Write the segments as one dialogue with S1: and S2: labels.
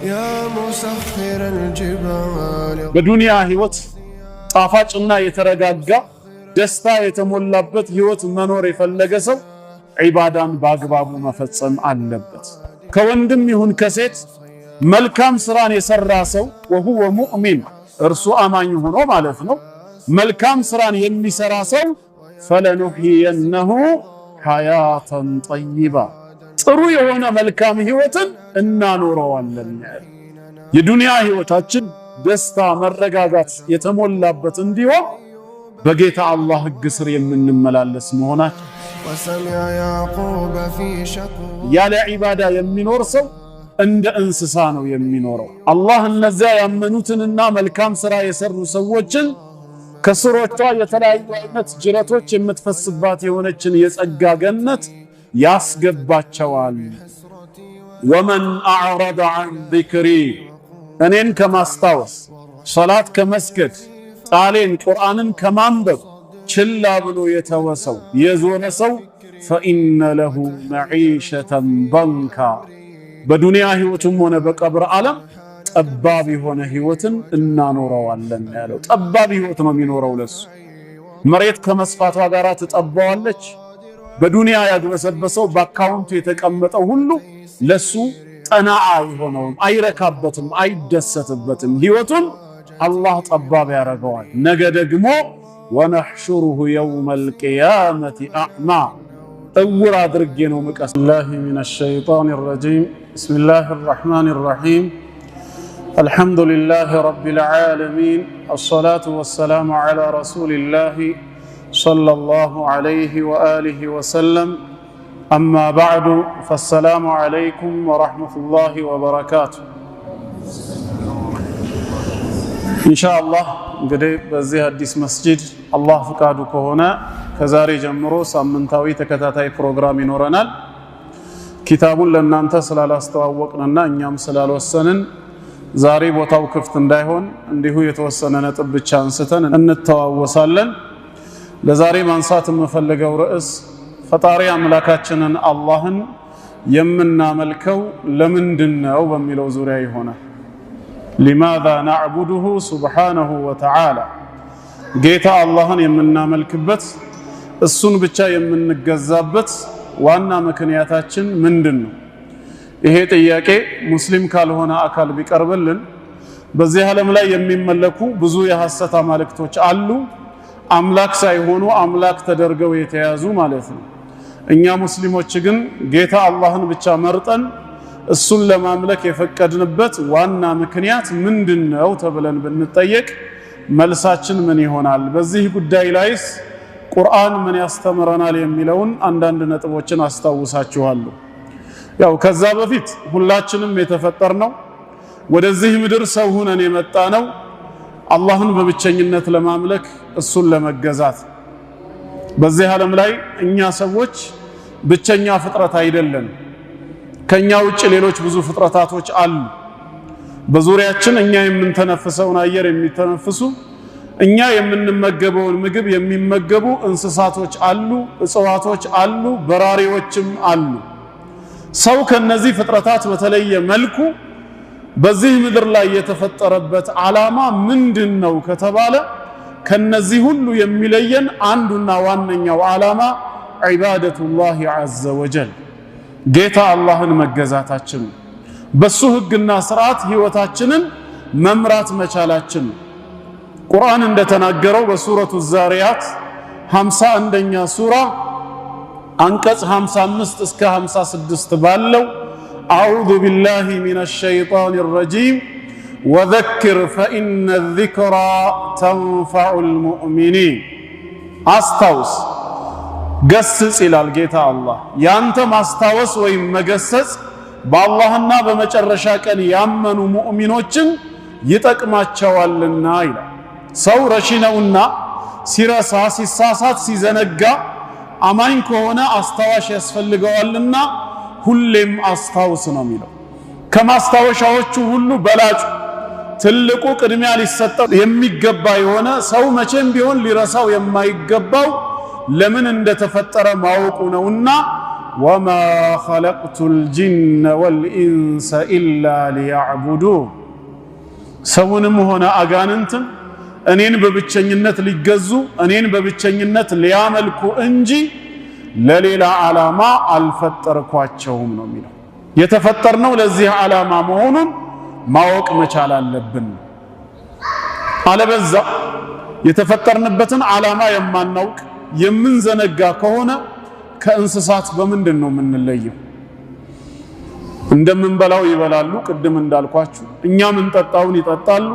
S1: يا مسخر الجبال
S2: በዱንያ ህይወት ጣፋጭና የተረጋጋ ደስታ የተሞላበት ህይወት መኖር የፈለገ ሰው ዒባዳን በአግባቡ መፈጸም አለበት። ከወንድም ይሁን ከሴት መልካም ስራን የሰራ ሰው وهو مؤمن እርሱ አማኝ ሆኖ ማለት ነው መልካም ስራን የሚሰራ ሰው فلنحيينه حياة طيبة ጥሩ የሆነ መልካም ህይወትን እናኖረዋለን። የዱንያ ህይወታችን ደስታ መረጋጋት የተሞላበት እንዲሆን በጌታ አላህ ህግ ስር የምንመላለስ መሆናችን
S1: وسمع يعقوب في شكوى
S2: ያለ ዒባዳ የሚኖር ሰው እንደ እንስሳ ነው የሚኖረው። አላህ እነዚያ ያመኑትንና መልካም ስራ የሰሩ ሰዎችን ከስሮቿ የተለያዩ አይነት ጅረቶች የምትፈስባት የሆነችን የጸጋ ገነት ያስገባቸዋል። ወመን አዕረض عن ذكري እኔን ከማስታወስ ሶላት ከመስገድ ቃሌን ቁርአንን ከማንበብ ችላ ብሎ የተወሰው የዞረ ሰው فإن له معيشة ضنكا በዱንያ ህይወቱም ሆነ በቀብር ዓለም ጠባብ የሆነ ህይወትን እናኖረዋለን ያለው። ጠባብ ህይወት ነው የሚኖረው ለሱ። መሬት ከመስፋቷ ጋር ትጠባዋለች። በዱንያ ያግበሰበሰው በአካውንቱ የተቀመጠው ሁሉ ለሱ ጠናዓ አይሆነውም፣ አይረካበትም፣ አይደሰትበትም። ህይወቱን አላህ ጠባብ ያረገዋል። ነገ ደግሞ ወነሕሹሩሁ የውመል ቂያመቲ አዕማ እውር አድርጌ ነው መቀስ ላሂ ሚነ ሸይጣን ረጂም ቢስሚላሂ ረሕማን ረሒም አልሐምዱሊላሂ ረቢል ዓለሚን አሰላቱ ወሰላሙ ዐላ ረሱሊላሂ ሰለላሁ ዐለይሂ ወአሊሂ ወሰለም አማ ባዕዱ ፈሰላሙ ዐለይኩም ወረሕመቱላሂ ወበረካቱሁ። ኢንሻአላህ እንግዲህ በዚህ አዲስ መስጂድ አላህ ፍቃዱ ከሆነ ከዛሬ ጀምሮ ሳምንታዊ ተከታታይ ፕሮግራም ይኖረናል። ኪታቡን ለእናንተ ስላላስተዋወቅንና እኛም ስላልወሰንን ዛሬ ቦታው ክፍት እንዳይሆን እንዲሁ የተወሰነ ነጥብ ብቻ አንስተን እንተዋወሳለን። ለዛሬ ማንሳት የምፈልገው ርዕስ ፈጣሪ አምላካችንን አላህን የምናመልከው ለምንድነው በሚለው ዙሪያ ይሆናል። لماذا نعبده سبحانه وتعالى ጌታ አላህን የምናመልክበት እሱን ብቻ የምንገዛበት ዋና ምክንያታችን ምንድነው? ይሄ ጥያቄ ሙስሊም ካልሆነ አካል ቢቀርብልን በዚህ ዓለም ላይ የሚመለኩ ብዙ የሐሰት አማልክቶች አሉ። አምላክ ሳይሆኑ አምላክ ተደርገው የተያዙ ማለት ነው። እኛ ሙስሊሞች ግን ጌታ አላህን ብቻ መርጠን እሱን ለማምለክ የፈቀድንበት ዋና ምክንያት ምንድነው ተብለን ብንጠየቅ መልሳችን ምን ይሆናል? በዚህ ጉዳይ ላይስ ቁርአን ምን ያስተምረናል የሚለውን አንዳንድ ነጥቦችን አስታውሳችኋለሁ። ያው ከዛ በፊት ሁላችንም የተፈጠርነው ወደዚህ ምድር ሰው ሆነን የመጣነው አላህን በብቸኝነት ለማምለክ እሱን ለመገዛት። በዚህ ዓለም ላይ እኛ ሰዎች ብቸኛ ፍጥረት አይደለም። ከኛ ውጭ ሌሎች ብዙ ፍጥረታቶች አሉ። በዙሪያችን እኛ የምንተነፍሰውን አየር የሚተነፍሱ እኛ የምንመገበውን ምግብ የሚመገቡ እንስሳቶች አሉ፣ እጽዋቶች አሉ፣ በራሪዎችም አሉ። ሰው ከነዚህ ፍጥረታት በተለየ መልኩ በዚህ ምድር ላይ የተፈጠረበት ዓላማ ምንድነው ከተባለ ከነዚህ ሁሉ የሚለየን አንዱና ዋነኛው ዓላማ ዒባደቱላሂ ዐዘ ወጀል ጌታ አላህን መገዛታችን፣ በሱ ህግና ስርዓት ህይወታችንን መምራት መቻላችን። ቁርአን እንደተናገረው በሱረቱ ዛሪያት 51ኛ ሱራ አንቀጽ 55 እስከ 56 ባለው አዑዙ ቢላሂ ሚነሽ ሸይጣኒ ረጂም ወዘክር ፈኢነ ዚክራ ተንፈዑል ሙእሚኒን አስታውስ ገስጽ ይላል ጌታ አላህ። ያንተ ማስታወስ ወይም መገሰጽ በአላህና በመጨረሻ ቀን ያመኑ ሙእሚኖችን ይጠቅማቸዋልና ይላል። ሰው ረሺ ነውና ሲረሳ፣ ሲሳሳት፣ ሲዘነጋ አማኝ ከሆነ አስታዋሽ ያስፈልገዋልና ሁሌም አስታውስ ነው የሚለው። ከማስታወሻዎቹ ሁሉ በላጩ ትልቁ ቅድሚያ ሊሰጠው የሚገባ የሆነ ሰው መቼም ቢሆን ሊረሳው የማይገባው ለምን እንደተፈጠረ ማወቁ ነውና وما خلقت الجن والإنس إلا ليعبدون سونم هنا أغاننتم أنين ببتشنينت ليجزو أنين ببتشنينت ليعملكو انجي لليلا علامة الفتركواتشهم ነው የሚለው የተፈጠርነው ለዚህ ዓላማ መሆኑን ማወቅ መቻል አለብን አለበዛ የተፈጠርንበትን ዓላማ የማናውቅ የምንዘነጋ ከሆነ ከእንስሳት በምንድን ነው የምንለየው እንደምንበላው ይበላሉ ቅድም እንዳልኳችሁ እኛ ምንጠጣውን ይጠጣሉ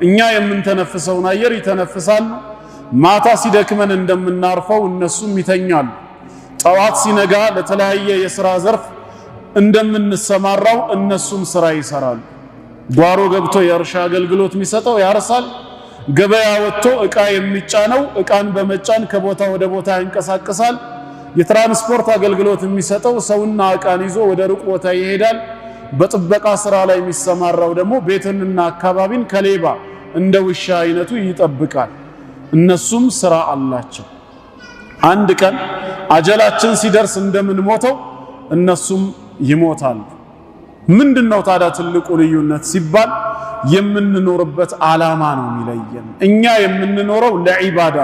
S2: እኛ የምንተነፍሰውን አየር ይተነፍሳሉ ማታ ሲደክመን እንደምናርፈው እነሱም ይተኛሉ ጠዋት ሲነጋ ለተለያየ የሥራ ዘርፍ እንደምንሰማራው እነሱም ሥራ ይሰራሉ ጓሮ ገብቶ የእርሻ አገልግሎት የሚሰጠው ያርሳል ገበያ ወጥቶ ዕቃ የሚጫነው ዕቃን በመጫን ከቦታ ወደ ቦታ ያንቀሳቅሳል የትራንስፖርት አገልግሎት የሚሰጠው ሰውና ዕቃን ይዞ ወደ ሩቅ ቦታ ይሄዳል በጥበቃ ሥራ ላይ የሚሰማራው ደግሞ ቤትንና አካባቢን ከሌባ እንደ ውሻ አይነቱ ይጠብቃል እነሱም ሥራ አላቸው አንድ ቀን አጀላችን ሲደርስ እንደምንሞተው እነሱም ይሞታሉ ምንድነው ታዲያ ትልቁ ልዩነት ሲባል የምንኖርበት ዓላማ ነው የሚለየን እኛ የምንኖረው ለዒባዳ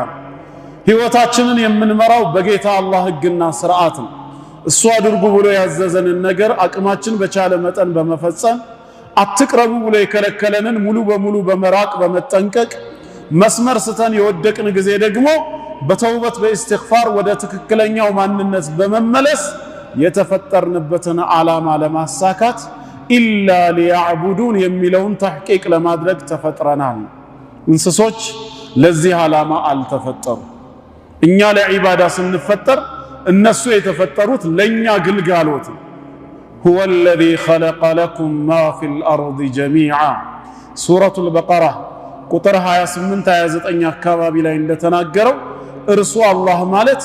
S2: ህይወታችንን የምንመራው በጌታ አላህ ህግና ሥርዓት ነው እሱ አድርጉ ብሎ ያዘዘንን ነገር አቅማችን በቻለ መጠን በመፈጸም አትቅረቡ ብሎ የከለከለንን ሙሉ በሙሉ በመራቅ በመጠንቀቅ መስመር ስተን የወደቅን ጊዜ ደግሞ በተውበት በእስትግፋር ወደ ትክክለኛው ማንነት በመመለስ የተፈጠርንበትን ዓላማ ለማሳካት ኢላ ሊያዕቡዱን የሚለውን ተሕቂቅ ለማድረግ ተፈጥረናል እንስሶች ለዚህ ዓላማ አልተፈጠሩ እኛ ለዒባዳ ስንፈጠር እነሱ የተፈጠሩት ለኛ ግልጋሎት هو الذي خلق لكم ما في الأرض جميعا سورة البقرة ቁጥር 28 29 አካባቢ ላይ እንደተናገረው እርሱ አላህ ማለት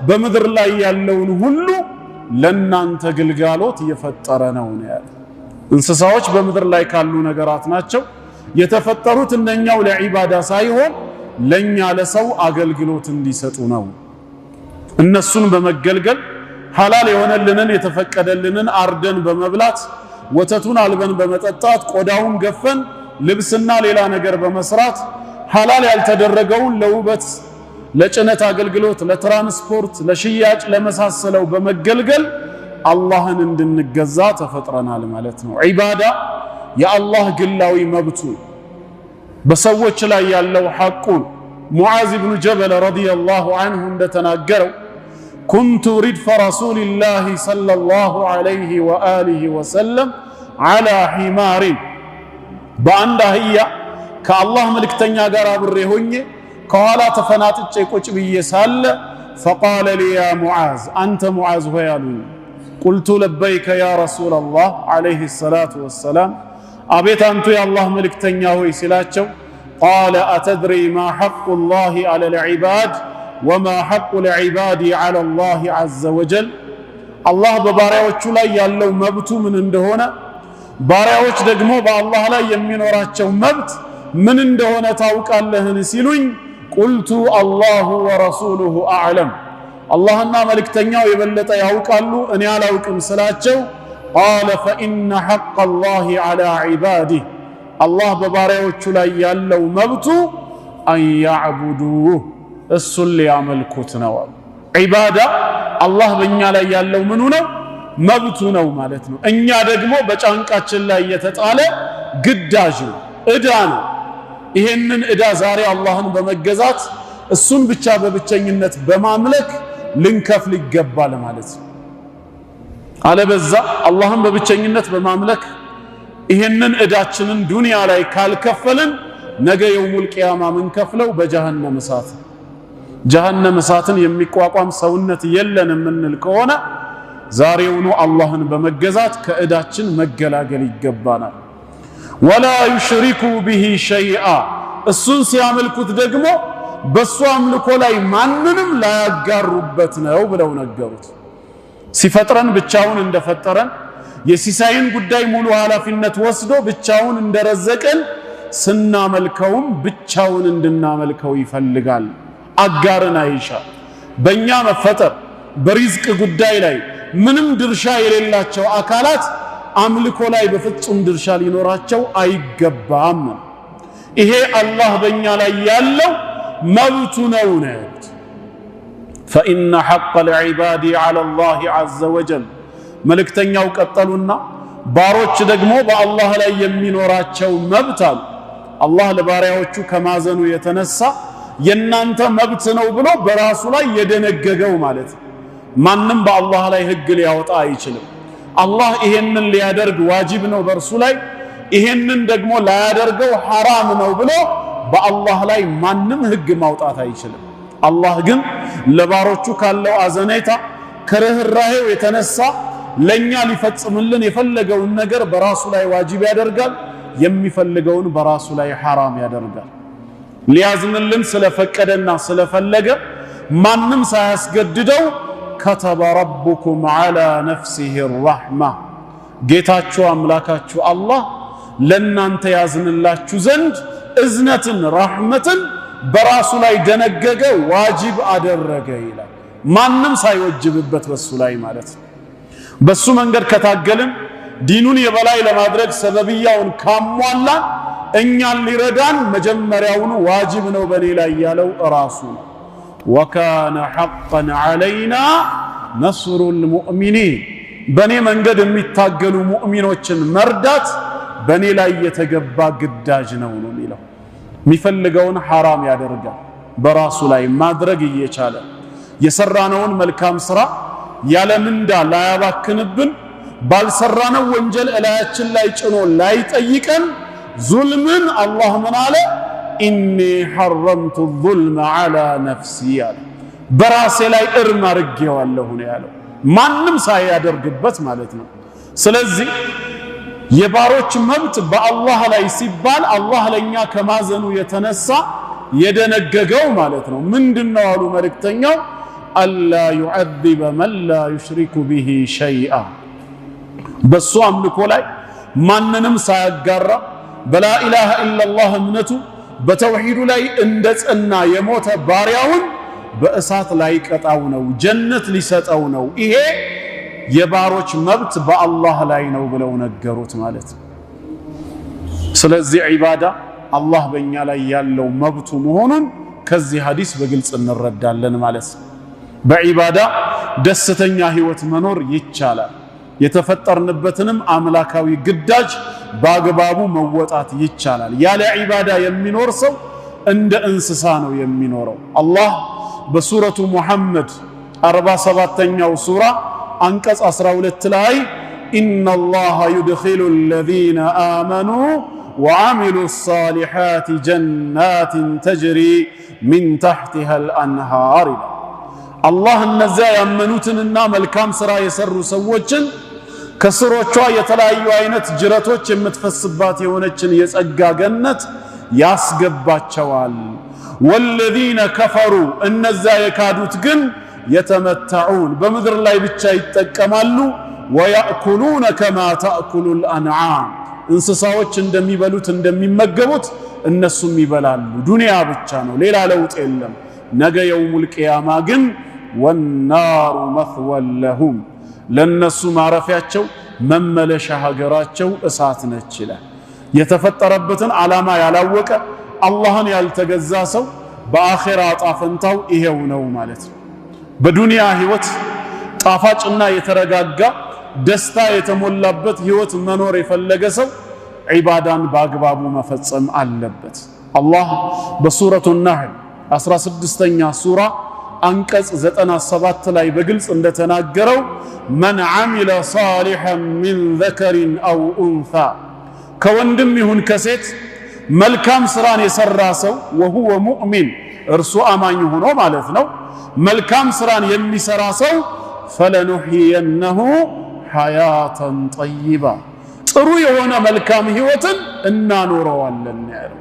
S2: በመድር ላይ ያለውን ሁሉ ለናንተ ግልጋሎት የፈጠረ ነው ያለ እንስሳዎች በመድር ላይ ካሉ ነገራት ናቸው የተፈጠሩት እነኛው ለዒባዳ ሳይሆን ለኛ ለሰው አገልግሎት እንዲሰጡ ነው እነሱን በመገልገል ሐላል የሆነልንን የተፈቀደልንን አርደን በመብላት ወተቱን አልበን በመጠጣት ቆዳውን ገፈን ልብስና ሌላ ነገር በመስራት ሐላል ያልተደረገውን ለውበት ለጭነት አገልግሎት ለትራንስፖርት ለሽያጭ ለመሳሰለው በመገልገል አላህን እንድንገዛ ተፈጥረናል ማለት ነው ዒባዳ የአላህ ግላዊ መብቱ በሰዎች ላይ ያለው ሐቁን ሙዓዝ ኢብኑ ጀበል ረዲየላሁ ዐንሁ እንደተናገረው كنت ردف رسول الله صلى الله عليه وآله وسلم على حمار በአንድ አህያ ከአላህ መልእክተኛ ጋር አብሬ ሆኜ ከኋላ ተፈናጥጬ ቁጭ ብዬ ሳለ فقال لي يا معاذ أنت معاذ ሆይ አሉኝ قلت لبيك يا رسول الله عليه الصلاة والسلام አቤት አንቱ የአላህ መልእክተኛ ሆይ ሲላቸው قال أتدري ما حق الله على العباد وما حق العباد على الله عز وجل الله በባሪያዎቹ ላይ ያለው መብቱ ምን እንደሆነ ባሪያዎች ደግሞ በአላህ ላይ የሚኖራቸው መብት ምን እንደሆነ ታውቃለህን ሲሉኝ قلت الله ورسوله أعلم اللهና መልእክተኛው የበለጠ ያውቃሉ እኔ አላውቅም ስላቸው قال فإن حق الله على عباده الله በባሪያዎቹ ላይ ያለው መብቱ أن يعبدوه እሱን ሊያመልኩት ነው ዒባዳ አላህ በእኛ ላይ ያለው ምኑ ነው መብቱ ነው ማለት ነው እኛ ደግሞ በጫንቃችን ላይ የተጣለ ግዳጅ ነው እዳ ነው ይሄንን እዳ ዛሬ አላህን በመገዛት እሱን ብቻ በብቸኝነት በማምለክ ልንከፍል ይገባል ማለት ነው አለበዛ አላህን በብቸኝነት በማምለክ ይሄንን እዳችንን ዱንያ ላይ ካልከፈልን ነገ የውሙል ቂያማ ምን ከፍለው በጀሃነም እሳት ጀሃነም እሳትን የሚቋቋም ሰውነት የለንም እንል ከሆነ ዛሬውኑ አላህን በመገዛት ከእዳችን መገላገል ይገባናል ወላ ይሽሪኩ ቢሂ ሸይአ እሱን ሲያመልኩት ደግሞ በሱ አምልኮ ላይ ማንንም ላያጋሩበት ነው ብለው ነገሩት ሲፈጥረን ብቻውን እንደፈጠረን የሲሳይን ጉዳይ ሙሉ ኃላፊነት ወስዶ ብቻውን እንደረዘቀን ስናመልከውም ብቻውን እንድናመልከው ይፈልጋል አጋርን አይሻ በእኛ መፈጠር በሪዝቅ ጉዳይ ላይ ምንም ድርሻ የሌላቸው አካላት አምልኮ ላይ በፍጹም ድርሻ ሊኖራቸው አይገባም። ይሄ አላህ በእኛ ላይ ያለው መብቱ ነው ነው። فإن حق العباد على الله عز وجل መልእክተኛው ቀጠሉና ባሮች ደግሞ በአላህ ላይ የሚኖራቸው መብት አሉ። አላህ ለባሪያዎቹ ከማዘኑ የተነሳ የናንተ መብት ነው ብሎ በራሱ ላይ የደነገገው ማለት ነው። ማንም በአላህ ላይ ህግ ሊያወጣ አይችልም። አላህ ይሄንን ሊያደርግ ዋጅብ ነው በርሱ ላይ፣ ይሄንን ደግሞ ላያደርገው ሐራም ነው ብሎ በአላህ ላይ ማንም ህግ ማውጣት አይችልም። አላህ ግን ለባሮቹ ካለው አዘኔታ ከርህራሄው የተነሳ ለኛ ሊፈጽምልን የፈለገውን ነገር በራሱ ላይ ዋጅብ ያደርጋል፣ የሚፈልገውን በራሱ ላይ ሐራም ያደርጋል። ሊያዝንልን ስለፈቀደና ስለፈለገ ማንም ሳያስገድደው ከተበ ረቡኩም ዐላ ነፍሲሂ ረሕማ ጌታችሁ አምላካችሁ አላህ ለናንተ ያዝንላችሁ ዘንድ እዝነትን ረሕመትን በራሱ ላይ ደነገገ፣ ዋጅብ አደረገ ይላል። ማንም ሳይወጅብበት በሱ ላይ ማለት ነው። በሱ መንገድ ከታገልን ዲኑን የበላይ ለማድረግ ሰበብያውን ካሟላን እኛን ሊረዳን መጀመሪያውኑ ዋጅብ ነው በኔ ላይ ያለው ራሱ ነው። ወካነ ሐቀን ዐለይና ነስሩል ሙእሚኒን በኔ መንገድ የሚታገሉ ሙእሚኖችን መርዳት በኔ ላይ የተገባ ግዳጅ ነው ነው የሚለው። የሚፈልገውን ሐራም ያደርጋል በራሱ ላይ ማድረግ እየቻለ የሰራነውን መልካም ስራ ያለ ምንዳ ላያባክንብን ባልሰራነው ወንጀል እላያችን ላይ ጭኖ ላይጠይቀን ዙልምን አላህ ምን አለ? ኢኒ ሐረምቱ ዙልመ ዐላ ነፍሲ አለ። በራሴ ላይ እርም አድርጌዋለሁ ነው ያለው፣ ማንም ሳያደርግበት ማለት ነው። ስለዚህ የባሮች መብት በአላህ ላይ ሲባል አላህ ለኛ ከማዘኑ የተነሳ የደነገገው ማለት ነው። ምንድነው አሉ መልእክተኛው? አላ ዩዐዚበ መን ላ ዩሽሪኩ ቢሂ ሸይአ በሱ አምልኮ ላይ ማንንም ሳያጋራ በላኢላሃ ኢላላህ እምነቱ በተውሂዱ ላይ እንደ ጸና የሞተ ባሪያውን በእሳት ላይ ቀጣው ነው፣ ጀነት ሊሰጠው ነው። ይሄ የባሮች መብት በአላህ ላይ ነው ብለው ነገሩት ማለት ነው። ስለዚህ ዒባዳ አላህ በእኛ ላይ ያለው መብቱ መሆኑን ከዚህ ሐዲስ በግልጽ እንረዳለን ማለት ነው። በዒባዳ ደስተኛ ህይወት መኖር ይቻላል። የተፈጠርንበትንም አምላካዊ ግዳጅ በአግባቡ መወጣት ይቻላል። ያለ ዒባዳ የሚኖር ሰው እንደ እንስሳ ነው የሚኖረው። አላህ በሱረቱ ሙሐመድ 47ኛው ሱራ አንቀጽ 12 ላይ ኢነላሃ ዩድኺሉ አለዚነ አመኑ ወዐሚሉ ሷሊሓት ጀናትን ተጅሪ ሚን ተሕቲሃ አልአንሃር ይላል። አላህ እነዚያ ያመኑትንና መልካም ሥራ የሰሩ ሰዎችን ከስሮቿ የተለያዩ አይነት ጅረቶች የምትፈስባት የሆነችን የጸጋ ገነት ያስገባቸዋል። ወለዚነ ከፈሩ እነዚያ የካዱት ግን የተመተዑን በምድር ላይ ብቻ ይጠቀማሉ። ወያእኩሉነ ከማ ተእኩሉል አንዓም እንስሳዎች እንደሚበሉት እንደሚመገቡት እነሱም ይበላሉ። ዱንያ ብቻ ነው፣ ሌላ ለውጥ የለም። ነገ የውሙል ቂያማ ግን ወናሩ መትወን ለሁም ለነሱ ማረፊያቸው መመለሻ ሀገራቸው እሳት ነች ይላል። የተፈጠረበትን ዓላማ ያላወቀ አላህን ያልተገዛ ሰው በአኺራ ዕጣ ፈንታው ይሄው ነው ማለት ነው። በዱንያ ህይወት ጣፋጭና የተረጋጋ ደስታ የተሞላበት ህይወት መኖር የፈለገ ሰው ዒባዳን በአግባቡ መፈጸም አለበት። አላህ በሱረቱ ነህል 16ኛ ሱራ አንቀጽ 97 ላይ በግልጽ እንደተናገረው መን ዐሚለ ሷሊሐን ሚን ዘከሪን አው ኡንሳ ከወንድም ይሁን ከሴት መልካም ስራን የሰራ ሰው ወሁወ ሙእሚን እርሱ አማኝ ሆኖ ማለት ነው። መልካም ስራን የሚሰራ ሰው ፈለኑሕየነሁ ሐያተን ጠይባ ጥሩ የሆነ መልካም ህይወትን እናኖረዋለን ያለው።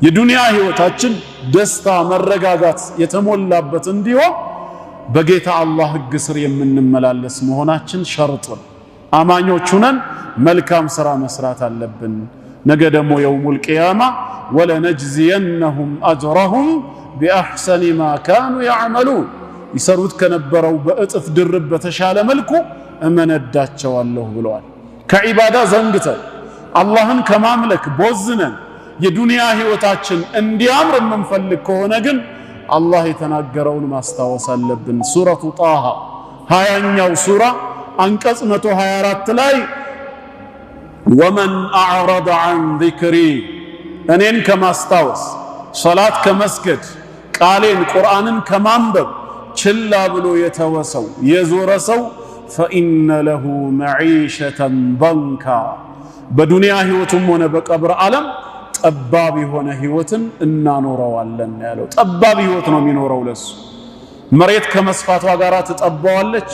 S2: የዱንያ ህይወታችን ደስታ መረጋጋት የተሞላበት እንዲሆን በጌታ አላህ ህግ ስር የምንመላለስ መሆናችን ሸርጥ ነው። አማኞች ሆነን መልካም ስራ መስራት አለብን። ነገ ደግሞ የውሙል ቂያማ ወለነጅዚየነሁም አጅረሁም ቢአሕሰኒ ማ ካኑ ያዕመሉን ይሰሩት ከነበረው በእጥፍ ድርብ በተሻለ መልኩ እመነዳቸዋለሁ ብለዋል። ከዒባዳ ዘንግተን አላህን ከማምለክ ቦዝነን የዱንያ ህይወታችን እንዲያምር የምንፈልግ ከሆነ ግን አላህ የተናገረውን ማስታወስ አለብን። ሱረቱ ጣሃ 20ኛው ሱራ አንቀጽ 124 ላይ ወመን አዕረض ዐን ዚክሪ እኔን ከማስታወስ ሶላት ከመስገድ ቃሌን ቁርአንን ከማንበብ ችላ ብሎ የተወሰው የዞረ ሰው ፈኢነ ለሁ መዒሸተን ضንካ በዱንያ ህይወቱም ሆነ በቀብር ዓለም ጠባብ የሆነ ህይወትን እናኖረዋለን ያለው። ጠባብ ህይወት ነው የሚኖረው ለሱ። መሬት ከመስፋቷ ጋር ትጠባዋለች።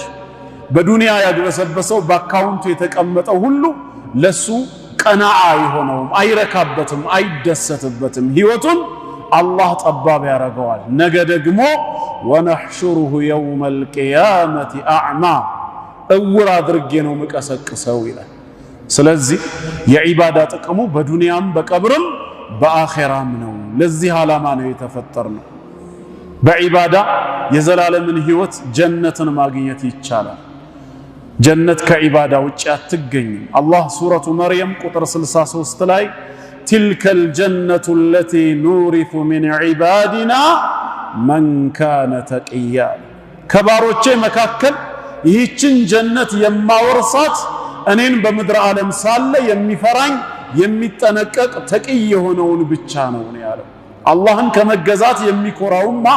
S2: በዱንያ ያግበሰበሰው በአካውንቱ የተቀመጠው ሁሉ ለሱ ቀናዓ አይሆነውም፣ አይረካበትም፣ አይደሰትበትም። ህይወቱን አላህ ጠባብ ያረገዋል። ነገ ደግሞ ወነሕሹሩሁ የውመል ቂያመቲ አዕማ እውር አድርጌ ነው መቀሰቅሰው ይላል። ስለዚህ የዒባዳ ጥቅሙ በዱንያም በቀብርም በአኺራም ነው። ለዚህ ዓላማ ነው የተፈጠርነው። በዒባዳ የዘላለምን ህይወት ጀነትን ማግኘት ይቻላል። ጀነት ከዒባዳ ውጭ አትገኝም። አላህ ሱረቱ መርየም ቁጥር 63 ላይ ትልከል ጀነቱ ለቲ ኑሪቱ ሚን ዒባዲና መን ካነ ተቂያ ከባሮቼ መካከል ይህችን ጀነት የማወርሳት እኔን በምድር ዓለም ሳለ የሚፈራኝ የሚጠነቀቅ ተቂይ የሆነውን ብቻ ነው ያለው። አላህን ከመገዛት የሚኮራውማ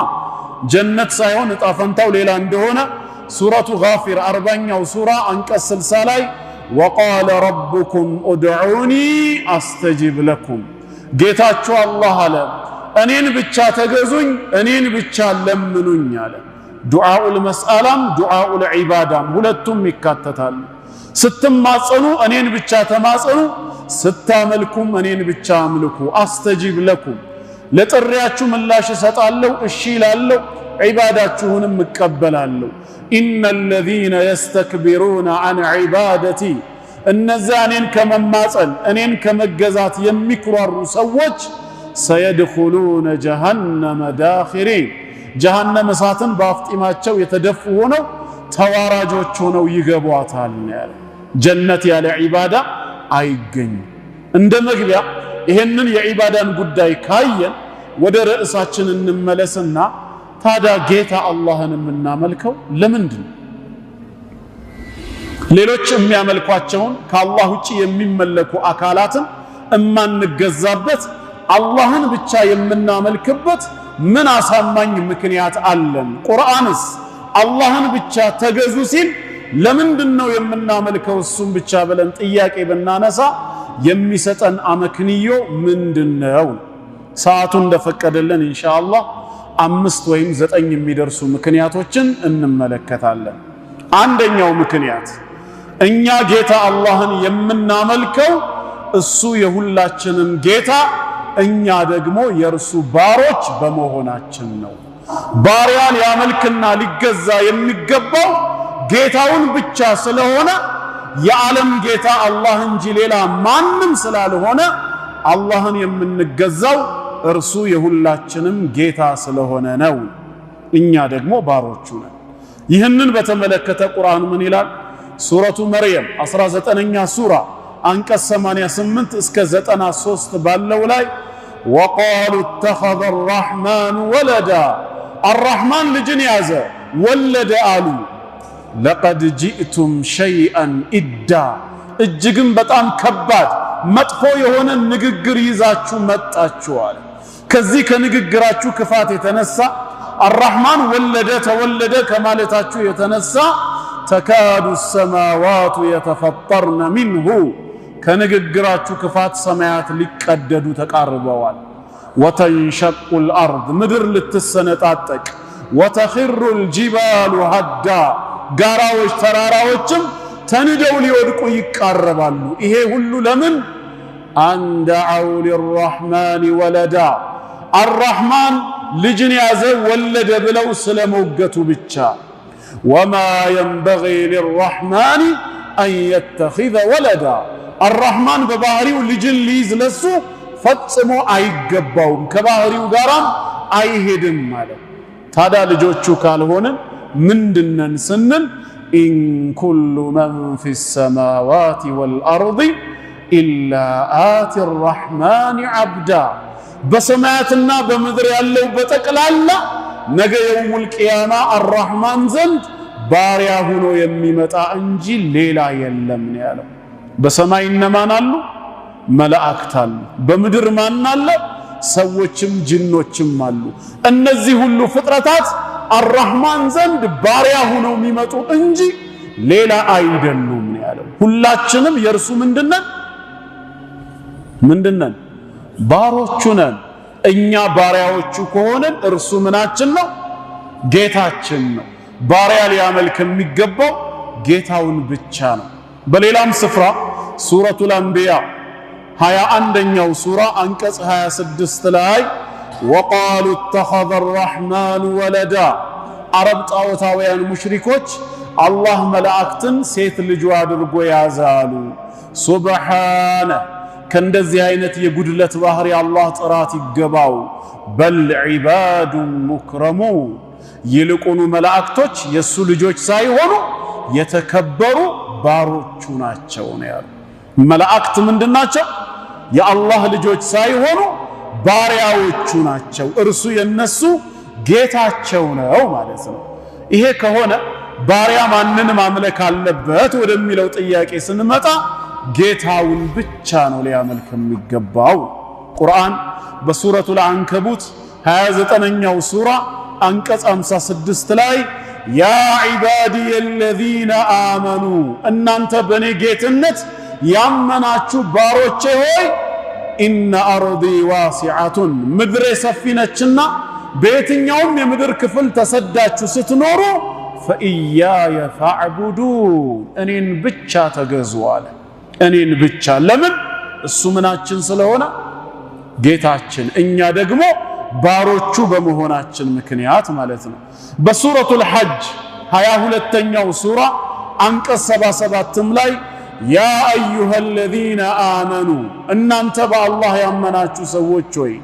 S2: ጀነት ሳይሆን እጣ ፈንታው ሌላ እንደሆነ ሱረቱ ጋፊር 40ኛው ሱራ አንቀጽ 60 ላይ ወቃለ ረብኩም ኡድዑኒ አስተጂብ ለኩም ጌታችሁ አላህ አለ እኔን ብቻ ተገዙኝ፣ እኔን ብቻ ለምኑኝ አለ። ዱዓኡል መስአላም ዱዓኡል ዒባዳም ሁለቱም ይካተታሉ። ስትማጸኑ እኔን ብቻ ተማጸኑ፣ ስታመልኩም እኔን ብቻ አምልኩ። አስተጂብ ለኩም ለጥሪያችሁ ምላሽ እሰጣለሁ፣ እሺ እላለሁ፣ ዒባዳችሁንም እቀበላለሁ። ኢነ ለዚነ የስተክቢሩነ ዐን ዒባደቲ እነዚያ እኔን ከመማጸን እኔን ከመገዛት የሚኩራሩ ሰዎች ሰየድኹሉነ ጀሃነመ ዳኺሪን ጀሃነም እሳትን በአፍጢማቸው የተደፉ ሆነው ተዋራጆች ሆነው ይገቧታል ያለ። ጀነት ያለ ዒባዳ አይገኝም። እንደ መግቢያ ይሄንን የዒባዳን ጉዳይ ካየን ወደ ርዕሳችን እንመለስና ታዲያ ጌታ አላህን የምናመልከው ለምንድን ነው? ሌሎች የሚያመልኳቸውን ከአላህ ውጪ የሚመለኩ አካላትን እማንገዛበት አላህን ብቻ የምናመልክበት ምን አሳማኝ ምክንያት አለን? ቁርአንስ አላህን ብቻ ተገዙ ሲል ለምንድን ነው የምናመልከው እሱን ብቻ ብለን ጥያቄ ብናነሳ የሚሰጠን አመክንዮ ምንድነው? ሰዓቱ እንደፈቀደልን ኢንሻአላህ 5 ወይም 9 የሚደርሱ ምክንያቶችን እንመለከታለን። አንደኛው ምክንያት እኛ ጌታ አላህን የምናመልከው እሱ የሁላችንም ጌታ እኛ ደግሞ የእርሱ ባሮች በመሆናችን ነው። ባሪያ ሊያመልክና ሊገዛ የሚገባው ጌታውን ብቻ ስለሆነ የዓለም ጌታ አላህ እንጂ ሌላ ማንም ስላልሆነ አላህን የምንገዛው እርሱ የሁላችንም ጌታ ስለሆነ ነው። እኛ ደግሞ ባሮቹ ነን። ይህንን በተመለከተ ቁርአን ምን ይላል? ሱረቱ መርየም 19ኛ ሱራ አንቀጽ 88 እስከ 93 ባለው ላይ ወቃሉ ተኸዘ አርረሕማኑ ወለዳ አርረሕማን ልጅን ያዘ ወለደ አሉ። ለቀድ ጂእቱም ሸይአን ኢዳ እጅግም በጣም ከባድ መጥፎ የሆነ ንግግር ይዛችሁ መጣችኋል። ከዚህ ከንግግራችሁ ክፋት የተነሳ አርረሕማን ወለደ ተወለደ ከማለታችሁ የተነሳ ተካዱ ሰማዋቱ የተፈጠርነ ሚንሁ ከንግግራችሁ ክፋት ሰማያት ሊቀደዱ ተቃርበዋል። ወተንሸቁል አርድ ምድር ልትሰነጣጠቅ፣ ወተኽሩል ጂባሉ ሀዳ ጋራዎች ተራራዎችም ተንደው ሊወድቁ ይቃረባሉ። ይሄ ሁሉ ለምን? አንደዐው ሊረሕማን ወለዳ አርረሕማን ልጅን ያዘ ወለደ ብለው ስለሞገቱ ብቻ። ወማ የንበጊ ሊረሕማን አን የተኺዘ ወለዳ አርረሕማን በባህሪው ልጅን ሊይዝ ለሱ ፈጽሞ አይገባውም፣ ከባህሪው ጋራም አይሄድም ማለት። ታዲያ ልጆቹ ካልሆንን ምንድነን ስንል ኢን ኩሉ መን ፊ ሰማዋት ወልአርድ ኢላ አቲ ረሕማን ዓብዳ በሰማያትና በምድር ያለው በጠቅላላ ነገ የውሙል ቂያማ አርረሕማን ዘንድ ባሪያ ሆኖ የሚመጣ እንጂ ሌላ የለም ነው ያለው። በሰማይ እነማን አሉ? መላእክት አሉ። በምድር ማን አለ? ሰዎችም ጅኖችም አሉ። እነዚህ ሁሉ ፍጥረታት አርረሕማን ዘንድ ባሪያ ሆነው የሚመጡ እንጂ ሌላ አይደሉም ነው ያለው። ሁላችንም የእርሱ ምንድነን? ባሮቹ ነን። እኛ ባሪያዎቹ ከሆነን እርሱ ምናችን ነው? ጌታችን ነው። ባሪያ ሊያመልክ የሚገባው ጌታውን ብቻ ነው። በሌላም ስፍራ ሱረቱል አንቢያ 21ኛው ሱራ አንቀጽ 26 ላይ ወቃሉ ተኸዘ አርረሕማኑ ወለዳ አረብ ጣዖታውያን ሙሽሪኮች አላህ መላእክትን ሴት ልጁ አድርጎ ያዛሉ። ሱብሓነ ከእንደዚህ አይነት የጉድለት ባህሪ አላህ ጥራት ይገባው። በል ዒባዱን ሙክረሙን ይልቁኑ መላእክቶች የሱ ልጆች ሳይሆኑ የተከበሩ ባሮቹ ናቸው ነው ያለው። መላእክት ምንድናቸው? የአላህ ልጆች ሳይሆኑ ባሪያዎቹ ናቸው። እርሱ የነሱ ጌታቸው ነው ማለት ነው። ይሄ ከሆነ ባሪያ ማንን ማምለክ አለበት ወደሚለው ጥያቄ ስንመጣ ጌታውን ብቻ ነው ሊያመልክ የሚገባው። ቁርአን በሱረቱል አንከቡት 29ኛው ሱራ አንቀጽ 56 ላይ ያ ዒባዲየ አለዚነ አመኑ እናንተ በኔ ጌትነት ያመናችሁ ባሮቼ ሆይ ኢነ አርዲ ዋሲዐቱን ምድሬ ሰፊ ነችና በየትኛውም የምድር ክፍል ተሰዳችሁ ስትኖሩ ፈኢያየ ፈዕቡዱን እኔን ብቻ ተገዙ አለ። እኔን ብቻ። ለምን? እሱ ምናችን ስለሆነ ጌታችን፣ እኛ ደግሞ ባሮቹ በመሆናችን ምክንያት ማለት ነው። በሱረቱል ሐጅ 22ኛው ሱራ አንቀጽ 77 ላይ ያ አዩሃ አለዚነ አመኑ እናንተ በአላህ ያመናችሁ ሰዎች ሆይ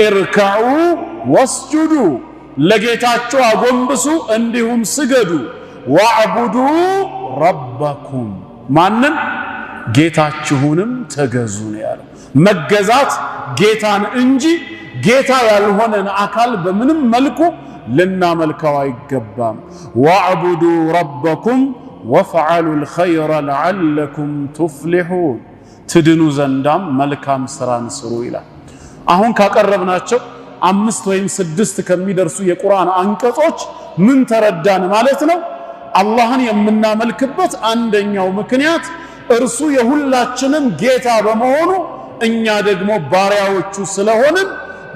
S2: እርከዑ ወስጁዱ ለጌታችሁ አጎንብሱ እንዲሁም ስገዱ፣ ወዕቡዱ ረበኩም ማንን? ጌታችሁንም ተገዙ ነው ያለው። መገዛት ጌታን እንጂ ጌታ ያልሆነን አካል በምንም መልኩ ልናመልከው አይገባም። ወዕቡዱ ረበኩም ወፍዐሉል ኸይረ ለዐለኩም ቱፍሊሑን ትድኑ ዘንዳም መልካም ስራን ስሩ ይላል። አሁን ካቀረብናቸው 5 ወይም 6 ከሚደርሱ የቁርአን አንቀጾች ምን ተረዳን ማለት ነው? አላህን የምናመልክበት አንደኛው ምክንያት እርሱ የሁላችንም ጌታ በመሆኑ እኛ ደግሞ ባሪያዎቹ ስለሆንን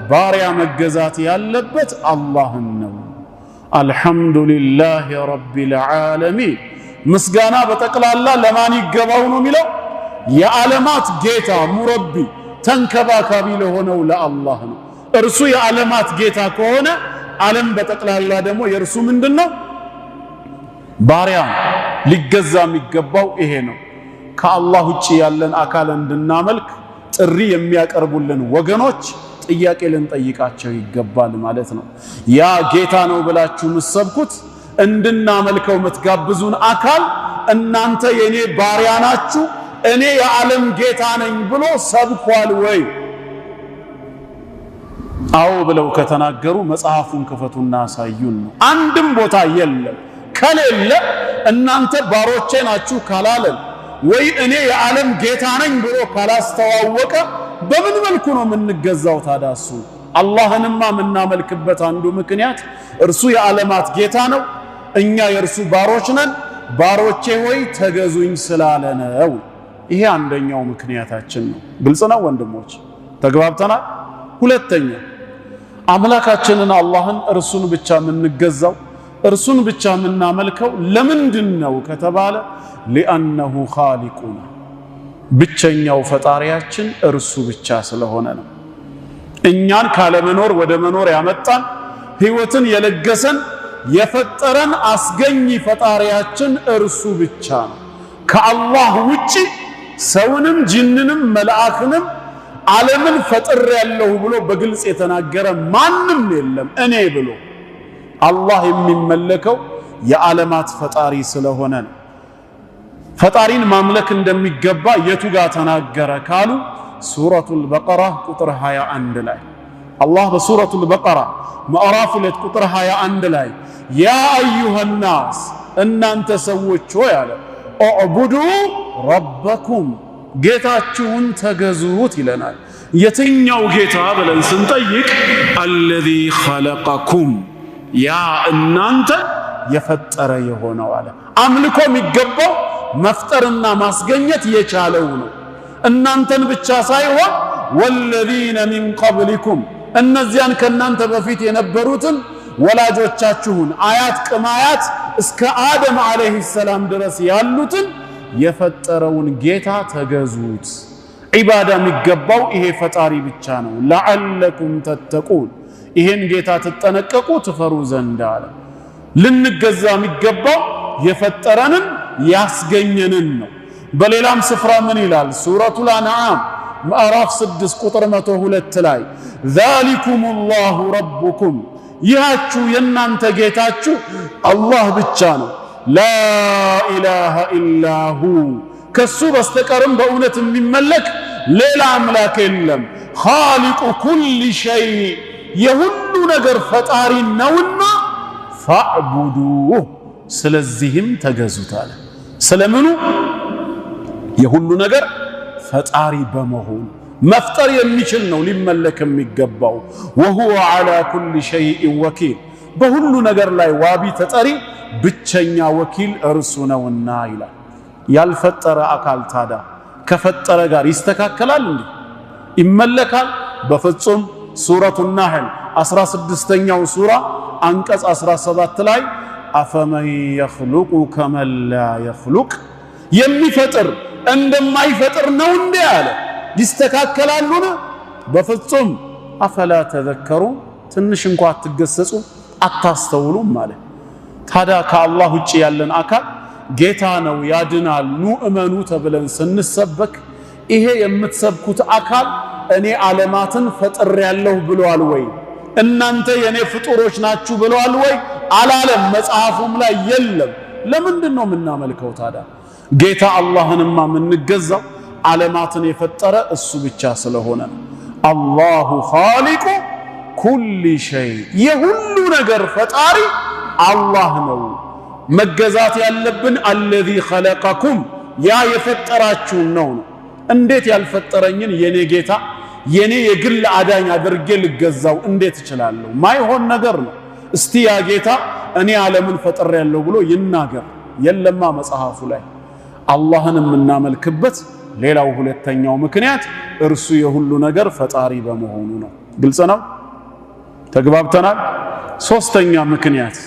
S2: ባሪያ መገዛት ያለበት አላህን ነው። አልሐምዱሊላህ ረቢል ዓለሚን ምስጋና በጠቅላላ ለማን ይገባው ነው የሚለው? የዓለማት ጌታ ሙረቢ ተንከባካቢ ለሆነው ለአላህ ነው። እርሱ የዓለማት ጌታ ከሆነ ዓለም በጠቅላላ ደግሞ የእርሱ ምንድነው? ባሪያ። ሊገዛ የሚገባው ይሄ ነው። ከአላህ ውጪ ያለን አካል እንድናመልክ ጥሪ የሚያቀርቡልን ወገኖች ጥያቄ ልንጠይቃቸው ይገባል ማለት ነው። ያ ጌታ ነው ብላችሁ ምሰብኩት እንድናመልከው ምትጋብዙን አካል እናንተ የኔ ባሪያ ናችሁ እኔ የዓለም ጌታ ነኝ ብሎ ሰብኳል ወይ? አዎ ብለው ከተናገሩ መጽሐፉን ክፈቱና አሳዩን ነው። አንድም ቦታ የለም። ከሌለ እናንተ ባሮቼ ናችሁ ካላለን ወይ እኔ የዓለም ጌታ ነኝ ብሎ ካላስተዋወቀ በምን መልኩ ነው የምንገዛው ታዲያ? እሱ አላህንማ የምናመልክበት አንዱ ምክንያት እርሱ የዓለማት ጌታ ነው፣ እኛ የእርሱ ባሮች ነን። ባሮቼ ሆይ ተገዙኝ ስላለ ነው። ይሄ አንደኛው ምክንያታችን ነው። ግልጽ ነው ወንድሞች፣ ተግባብተናል። ሁለተኛ አምላካችንን አላህን እርሱን ብቻ የምንገዛው እርሱን ብቻ የምናመልከው ለምንድን ነው ከተባለ ሊአነሁ ኻሊቁና ብቸኛው ፈጣሪያችን እርሱ ብቻ ስለሆነ ነው። እኛን ካለመኖር ወደ መኖር ያመጣን ህይወትን የለገሰን የፈጠረን አስገኝ ፈጣሪያችን እርሱ ብቻ ነው። ከአላህ ውጪ ሰውንም ጅንንም መልአክንም ዓለምን ፈጥር ያለው ብሎ በግልጽ የተናገረ ማንም የለም። እኔ ብሎ አላህ የሚመለከው የዓለማት ፈጣሪ ስለሆነ ነው። ፈጣሪን ማምለክ እንደሚገባ የቱ ጋር ተናገረ ካሉ ሱረቱል በቀራ ቁጥር 21 ላይ አላህ በሱረቱል በቀራ ምዕራፍ 2 ቁጥር 21 ላይ ያ አዩሃናስ እናንተ ሰዎች ሆይ አለ ኡዕቡዱ ረበኩም ጌታችሁን ተገዙት ይለናል። የትኛው ጌታ ብለን ስንጠይቅ አለዚ ኸለቀኩም ያ እናንተ የፈጠረ የሆነው አለ። አምልኮ የሚገባው መፍጠርና ማስገኘት የቻለው ነው። እናንተን ብቻ ሳይሆን ወለዚነ ሚን ቀብሊኩም እነዚያን ከናንተ በፊት የነበሩትን ወላጆቻችሁን አያት ቅማያት እስከ አደም አለይሂ ሰላም ድረስ ያሉትን የፈጠረውን ጌታ ተገዙት። ዒባዳ የሚገባው ይሄ ፈጣሪ ብቻ ነው። ለዓለኩም ተተቁን ይሄን ጌታ ትጠነቀቁ ትፈሩ ዘንድ አለ። ልንገዛ የሚገባው የፈጠረንን ያስገኘንን ነው። በሌላም ስፍራ ምን ይላል? ሱረቱል አንዓም ምዕራፍ 6 ቁጥር 102 ላይ ዛሊኩሙላሁ ረቡኩም ይሃችሁ የናንተ ጌታችሁ አላህ ብቻ ነው። ላኢላሃ ኢላሁ ከሱ በስተቀርም በእውነት የሚመለክ ሌላ አምላክ የለም። ኻሊቁ ኩሊ ሸይ የሁሉ ነገር ፈጣሪ ነውና ፈዕቡዱሁ ስለዚህም ተገዙታል። ስለምኑ? የሁሉ ነገር ፈጣሪ በመሆኑ መፍጠር የሚችል ነው ሊመለክ የሚገባው። ወሁወ ዐላ ኩሊ ሸይኢን ወኪል በሁሉ ነገር ላይ ዋቢ ተጠሪ ብቸኛ ወኪል እርሱ ነውና ይላል። ያልፈጠረ አካል ታዳ ከፈጠረ ጋር ይስተካከላል እንዴ? ይመለካል? በፍጹም። ሱረቱ ናህል 16ኛው ሱራ አንቀጽ 17 ላይ አፈመን የኽሉቁ ከመን ላ የኽሉቅ የሚፈጥር እንደማይፈጥር ነው እንዴ አለ። ይስተካከላሉን? በፍጹም። አፈላ ተዘከሩ ትንሽ እንኳ አትገሰጹ አታስተውሉም ማለት። ታዲያ ከአላህ ውጭ ያለን አካል ጌታ ነው ያድናል ኑ እመኑ ተብለን ስንሰበክ ይሄ የምትሰብኩት አካል እኔ ዓለማትን ፈጥሬያለሁ ብሏል ወይ? እናንተ የኔ ፍጡሮች ናችሁ ብሏል ወይ? አላለም። መጽሐፉም ላይ የለም። ለምንድን ነው የምናመልከው ታዲያ? ጌታ አላህንማ የምንገዛው ዓለማትን የፈጠረ እሱ ብቻ ስለሆነ ነው። አላሁ ኻሊቁ ኩሊ ሸይ የሁሉ ነገር ፈጣሪ አላህ ነው። መገዛት ያለብን አለዚ ኸለቀኩም ያ የፈጠራችሁን ነው። እንዴት ያልፈጠረኝን የኔ ጌታ የኔ የግል አዳኝ አድርጌ ልገዛው እንዴት እችላለሁ? ማይሆን ነገር ነው። እስቲ ያ ጌታ እኔ ዓለምን ፈጥሬያለሁ ብሎ ይናገር። የለማ መጽሐፉ ላይ። አላህን የምናመልክበት ሌላው ሁለተኛው ምክንያት እርሱ የሁሉ ነገር ፈጣሪ በመሆኑ ነው። ግልጽ ነው? ተግባብተናል? ሶስተኛ ምክንያት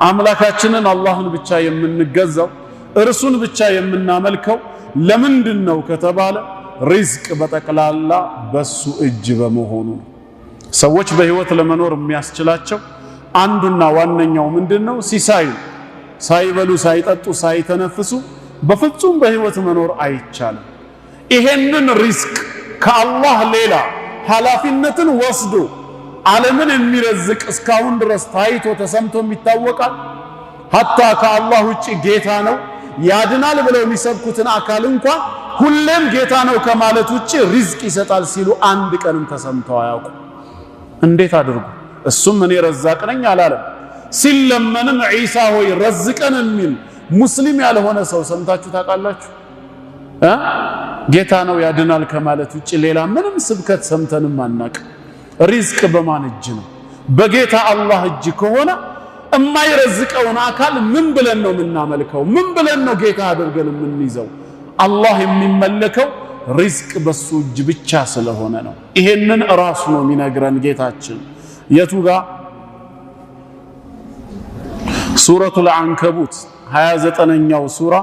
S2: አምላካችንን አላህን ብቻ የምንገዛው እርሱን ብቻ የምናመልከው ለምንድን ነው ከተባለ ሪዝቅ በጠቅላላ በሱ እጅ በመሆኑ ነው። ሰዎች በህይወት ለመኖር የሚያስችላቸው አንዱና ዋነኛው ምንድነው? ሲሳይ። ሳይበሉ ሳይጠጡ ሳይተነፍሱ በፍጹም በህይወት መኖር አይቻልም። ይሄንን ሪዝቅ ከአላህ ሌላ ኃላፊነትን ወስዶ ዓለምን የሚረዝቅ እስካሁን ድረስ ታይቶ ተሰምቶም ይታወቃል? ሀታ ከአላህ ውጭ ጌታ ነው ያድናል ብለው የሚሰብኩትን አካል እንኳን ሁሌም ጌታ ነው ከማለት ውጭ ሪዝቅ ይሰጣል ሲሉ አንድ ቀንም ተሰምተው አያውቁ። እንዴት አድርጉ? እሱም እኔ ረዛቅ ነኝ አላለም። ሲለመንም ዒሳ ሆይ ረዝቀን የሚል ሙስሊም ያልሆነ ሰው ሰምታችሁ ታውቃላችሁ? ጌታ ነው ያድናል ከማለት ውጭ ሌላ ምንም ስብከት ሰምተንም አናውቅ። ሪዝቅ በማን እጅ ነው? በጌታ አላህ እጅ ከሆነ የማይረዝቀውን አካል ምን ብለን ነው የምናመልከው? ምን ብለን ነው ጌታ አድርገን የምንይዘው? አላህ የሚመለከው ሪዝቅ በሱ እጅ ብቻ ስለሆነ ነው። ይሄንን ራሱ ነው የሚነግረን ጌታችን። የቱ ጋር? ሱረቱል አንከቡት 29ኛው ሱራ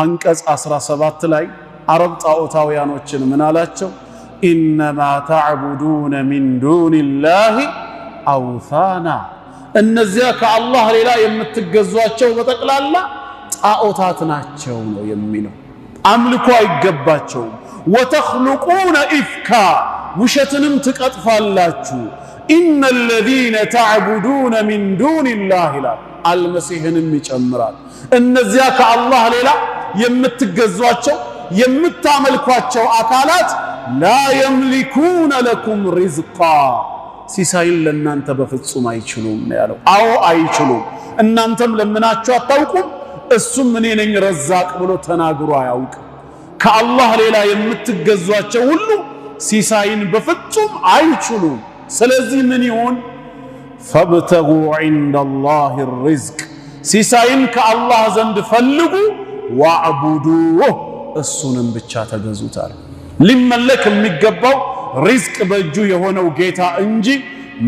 S2: አንቀጽ 17 ላይ አረብ ጣዖታውያኖችን ምን አላቸው? ኢነማ ተዕቡዱነ ሚን ዱኒላሂ አውሳና እነዚያ ከአላህ ሌላ የምትገዟቸው በጠቅላላ ጣዖታት ናቸው ነው የሚለው። አምልኮ አይገባቸውም። ወተኽሉቁነ ኢፍካ ውሸትንም ትቀጥፋላችሁ። ኢነ ለዚነ ተዕቡዱነ ሚን ዱኒላህ ይላል። አልመሲህንም ይጨምራል። እነዚያ ከአላህ ሌላ የምትገዟቸው የምታመልኳቸው አካላት ላ የምሊኩነ ለኩም ሪዝቃ ሲሳይን ለእናንተ በፍጹም አይችሉም ያለው። አዎ አይችሉም። እናንተም ለምናችሁ አታውቁም፣ እሱም እኔ ነኝ ረዛቅ ብሎ ተናግሮ አያውቅም። ከአላህ ሌላ የምትገዟቸው ሁሉ ሲሳይን በፍጹም አይችሉም። ስለዚህ ምን ይሁን? ፈብተጉ ዒንደላሂ ሪዝቅ ሲሳይን ከአላህ ዘንድ ፈልጉ፣ ወዕቡዱህ እሱንም ብቻ ተገዙታል። ሊመለክ የሚገባው ሪዝቅ በእጁ የሆነው ጌታ እንጂ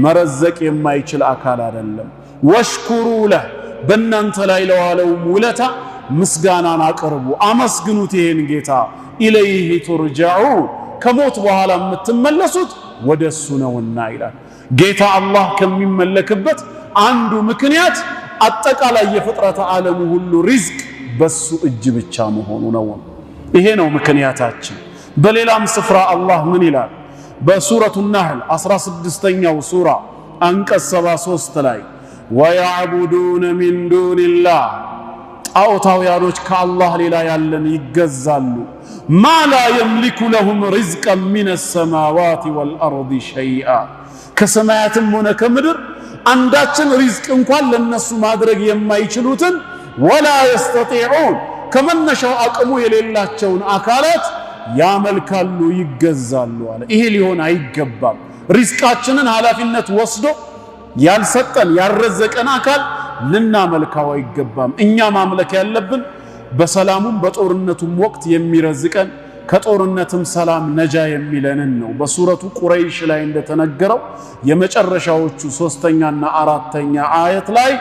S2: መረዘቅ የማይችል አካል አይደለም። ወሽኩሩ ለህ በእናንተ ላይ ለዋለው ውለታ ምስጋናን አቅርቡ፣ አመስግኑት ይሄን ጌታ። ኢለይሂ ቱርጀዑን ከሞት በኋላ የምትመለሱት ወደሱ ነውና ይላል። ጌታ አላህ ከሚመለክበት አንዱ ምክንያት አጠቃላይ የፍጥረተ ዓለሙ ሁሉ ሪዝቅ በሱ እጅ ብቻ መሆኑ ነው። ይሄ ነው ምክንያታችን። በሌላም ስፍራ አላህ ምን ይላል? በሱረቱ ነህል 16ኛው ሱራ አንቀጽ 73 ላይ ወያዕቡዱነ ሚን ዱኒላህ ጣዖታውያኖች ከአላህ ሌላ ያለን ይገዛሉ። ማ ላ የምሊኩ ለሁም ሪዝቀን ሚነ ሰማዋት ወልአርድ ሸይአ ከሰማያትም ሆነ ከምድር አንዳችን ሪዝቅ እንኳን ለነሱ ማድረግ የማይችሉትን ወላ የስተጢዑን ከመነሻው አቅሙ የሌላቸውን አካላት ያመልካሉ፣ ይገዛሉ አለ። ይሄ ሊሆን አይገባም። ሪዝቃችንን ኃላፊነት ወስዶ ያልሰጠን ያልረዘቀን አካል ልናመልካው አይገባም። እኛ ማምለክ ያለብን በሰላሙም በጦርነቱም ወቅት የሚረዝቀን ከጦርነትም ሰላም ነጃ የሚለንን ነው። በሱረቱ ቁረይሽ ላይ እንደተነገረው የመጨረሻዎቹ 3ኛና 4ኛ አየት ላይ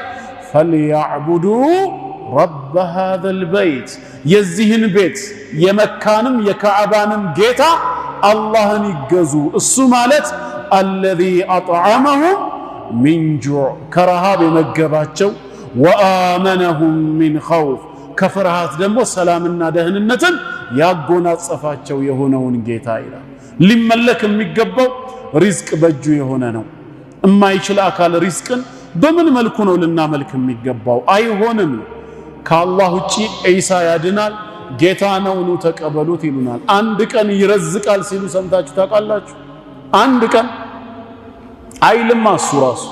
S2: ፈልያዕቡዱ ረብ ሃዘል በይት የዚህን ቤት የመካንም የካዕባንም ጌታ አላህን ይገዙ። እሱ ማለት አለዚ አጥዓመሁም ሚን ጁዕ ከረሃብ የመገባቸው ወአመነሁም ሚን ኸውፍ ከፍርሃት ደግሞ ሰላምና ደህንነትን ያጎናጸፋቸው የሆነውን ጌታ ይላል። ሊመለክ የሚገባው ሪዝቅ በእጁ የሆነ ነው። የማይችል አካል ሪዝቅን በምን መልኩ ነው ልናመልክ የሚገባው? አይሆንም። ከአላህ ውጪ ዒሳ ያድናል ጌታ ነው ኑ ተቀበሉት ይሉናል። አንድ ቀን ይረዝቃል ሲሉ ሰምታችሁ ታውቃላችሁ? አንድ ቀን አይልም እሱ ራሱ።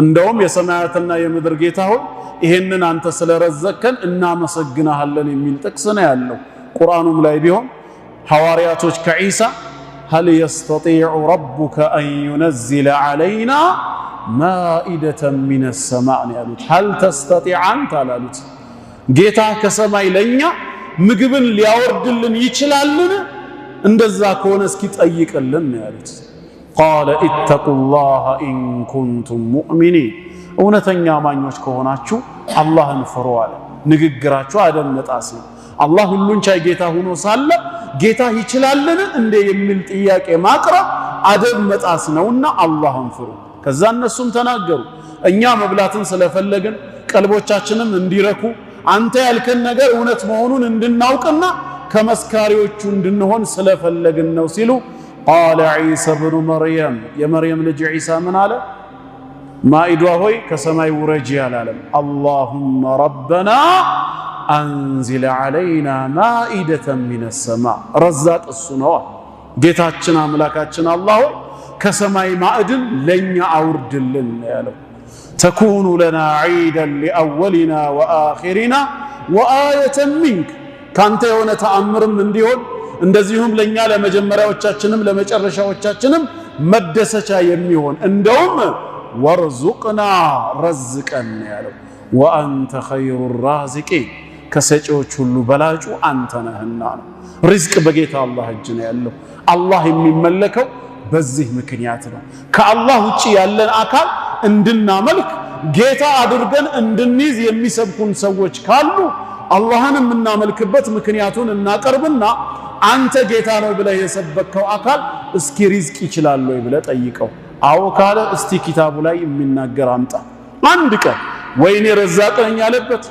S2: እንደውም የሰማያትና የምድር ጌታ ሆይ ይሄንን አንተ ስለረዘከን እናመሰግናለን የሚል ጥቅስ ነው ያለው። ቁርአኑም ላይ ቢሆን ሐዋርያቶች ከዒሳ هل يستطيع ربك أن ينزل علينا مائدة من السماء ያሉት هل تستطيع أنت አሉት ጌታ ከሰማይ ለኛ ምግብን ሊያወርድልን ይችላልን? እንደዛ ከሆነ እስኪ ጠይቅልን ያሉት። قال اتقوا الله إن كنتم مؤمنين እውነተኛ አማኞች ከሆናችሁ አላህን ፍሩ አለ። ንግግራችሁ አደመጣስ ነው። አላህ ሁሉን ቻይ ጌታ ሆኖ ሳለ ጌታ ይችላልን እንደ የሚል ጥያቄ ማቅረብ አደብ መጣስ ነውና አላህን ፍሩ። ከዛ እነሱም ተናገሩ እኛ መብላትን ስለፈለግን ቀልቦቻችንም እንዲረኩ አንተ ያልከን ነገር እውነት መሆኑን እንድናውቅና ከመስካሪዎቹ እንድንሆን ስለፈለግን ነው ሲሉ قال عيسى ابن مريم የመርየም ልጅ ዒሳ ምን አለ? ማኢዷ ሆይ ከሰማይ ውረጂ አላለም። اللهم ربنا أنزل علينا مائدة من السماء رزاق እሱ ነው ጌታችን አምላካችን አላህ ሆይ ከሰማይ ማዕድን ለኛ አውርድልን ያለው። تكون لنا عيدا لأولنا وآخرنا وآية منك ካንተ የሆነ ተአምርም እንዲሆን እንደዚሁም ለኛ ለመጀመሪያዎቻችንም ለመጨረሻዎቻችንም መደሰቻ የሚሆን እንደውም ወርዙቅና ረዝቀን ያለው። ወአንተ ኸይሩ ራዚቂን ከሰጪዎች ሁሉ በላጩ አንተ ነህና ነው። ሪዝቅ በጌታ አላህ እጅ ነው ያለው። አላህ የሚመለከው በዚህ ምክንያት ነው። ከአላህ ውጪ ያለን አካል እንድናመልክ ጌታ አድርገን እንድንይዝ የሚሰብኩን ሰዎች ካሉ አላህን የምናመልክበት ምክንያቱን እናቀርብና አንተ ጌታ ነው ብለህ የሰበከው አካል እስኪ ሪዝቅ ይችላል ወይ ብለህ ጠይቀው። አዎ ካለ እስቲ ኪታቡ ላይ የሚናገር አምጣ። አንድ ቀን ወይኔ ረዛቅ ነኝ ያለበት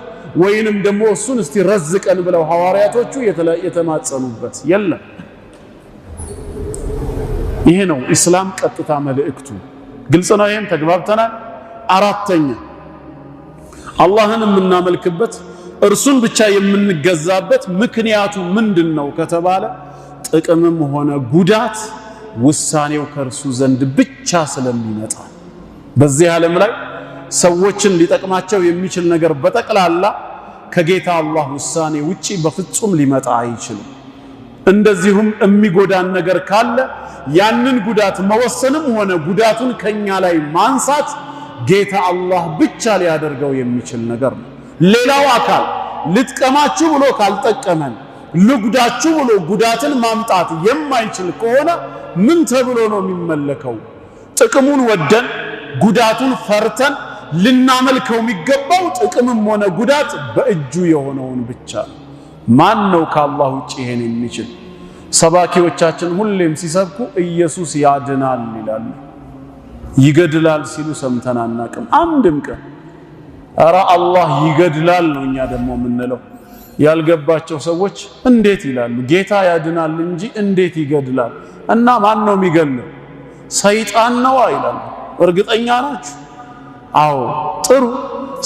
S2: ወይንም ደግሞ እሱን እስቲ ረዝቀን ብለው ሐዋርያቶቹ የተማጸኑበት የለም። ይሄ ነው ኢስላም ቀጥታ መልእክቱ። ግልጽ ነው። ይሄም ተግባብተናል። አራተኛ አላህን የምናመልክበት እርሱን ብቻ የምንገዛበት ምክንያቱ ምንድነው ከተባለ ጥቅምም ሆነ ጉዳት ውሳኔው ከእርሱ ዘንድ ብቻ ስለሚመጣ በዚህ ዓለም ላይ ሰዎችን ሊጠቅማቸው የሚችል ነገር በጠቅላላ ከጌታ አላህ ውሳኔ ውጪ በፍጹም ሊመጣ አይችልም። እንደዚሁም የሚጎዳን ነገር ካለ ያንን ጉዳት መወሰንም ሆነ ጉዳቱን ከኛ ላይ ማንሳት ጌታ አላህ ብቻ ሊያደርገው የሚችል ነገር ነው። ሌላው አካል ልጥቀማችሁ ብሎ ካልጠቀመን ልጉዳችሁ ብሎ ጉዳትን ማምጣት የማይችል ከሆነ ምን ተብሎ ነው የሚመለከው? ጥቅሙን ወደን ጉዳቱን ፈርተን ልናመልከው የሚገባው ጥቅምም ሆነ ጉዳት በእጁ የሆነውን ብቻ ነው። ማን ነው ከአላህ ውጪ ይሄን የሚችል? ሰባኪዎቻችን ሁሌም ሲሰብኩ ኢየሱስ ያድናል ይላሉ። ይገድላል ሲሉ ሰምተን አናቅም አንድም ቀን። ኧረ አላህ ይገድላል ነው እኛ ደግሞ የምንለው። ያልገባቸው ሰዎች እንዴት ይላሉ? ጌታ ያድናል እንጂ እንዴት ይገድላል? እና ማን ነው የሚገድለው? ሰይጣን ነው ይላሉ። እርግጠኛ ናችሁ? አዎ ጥሩ።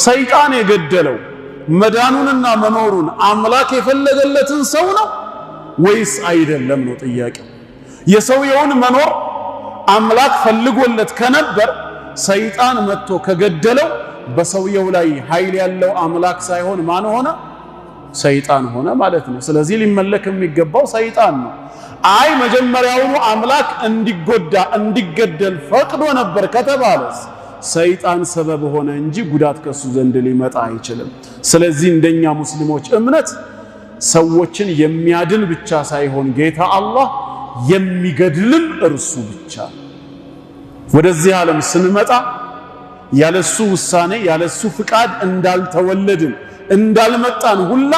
S2: ሰይጣን የገደለው መዳኑንና መኖሩን አምላክ የፈለገለትን ሰው ነው ወይስ አይደለም ነው ጥያቄው። የሰውየውን መኖር አምላክ ፈልጎለት ከነበር ሰይጣን መጥቶ ከገደለው በሰውየው ላይ ኃይል ያለው አምላክ ሳይሆን ማን ሆነ? ሰይጣን ሆነ ማለት ነው። ስለዚህ ሊመለክ የሚገባው ሰይጣን ነው። አይ መጀመሪያውኑ አምላክ እንዲጎዳ እንዲገደል ፈቅዶ ነበር ከተባለስ ሰይጣን ሰበብ ሆነ እንጂ ጉዳት ከሱ ዘንድ ሊመጣ አይችልም። ስለዚህ እንደኛ ሙስሊሞች እምነት ሰዎችን የሚያድን ብቻ ሳይሆን ጌታ አላህ የሚገድልም እርሱ ብቻ። ወደዚህ ዓለም ስንመጣ ያለሱ ውሳኔ ያለሱ ፍቃድ እንዳልተወለድን እንዳልመጣን ሁላ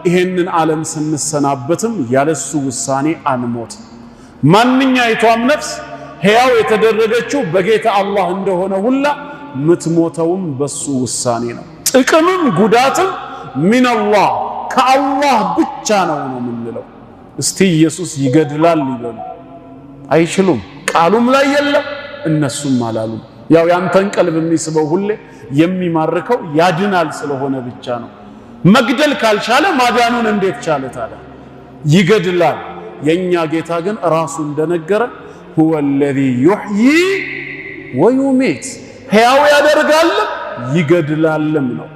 S2: ይሄንን ዓለም ስንሰናበትም ያለሱ ውሳኔ አንሞት። ማንኛይቷም ነፍስ ሕያው የተደረገችው በጌታ አላህ እንደሆነ ሁላ ምትሞተውም በሱ ውሳኔ ነው። ጥቅምም ጉዳትም ሚነላህ ከአላህ ብቻ ነው የምንለው። እስቲ ኢየሱስ ይገድላል ይበሉ። አይችሉም። ቃሉም ላይ የለም እነሱም አላሉም። ያው ያንተን ቀልብ የሚስበው ሁሌ የሚማርከው ያድናል ስለሆነ ብቻ ነው። መግደል ካልቻለ ማዳኑን እንዴት ቻለ ታዲያ? ይገድላል። የኛ ጌታ ግን ራሱ እንደነገረ هو الذي يحيي ويميت ሕያው ያደርጋል ይገድላልም ነው።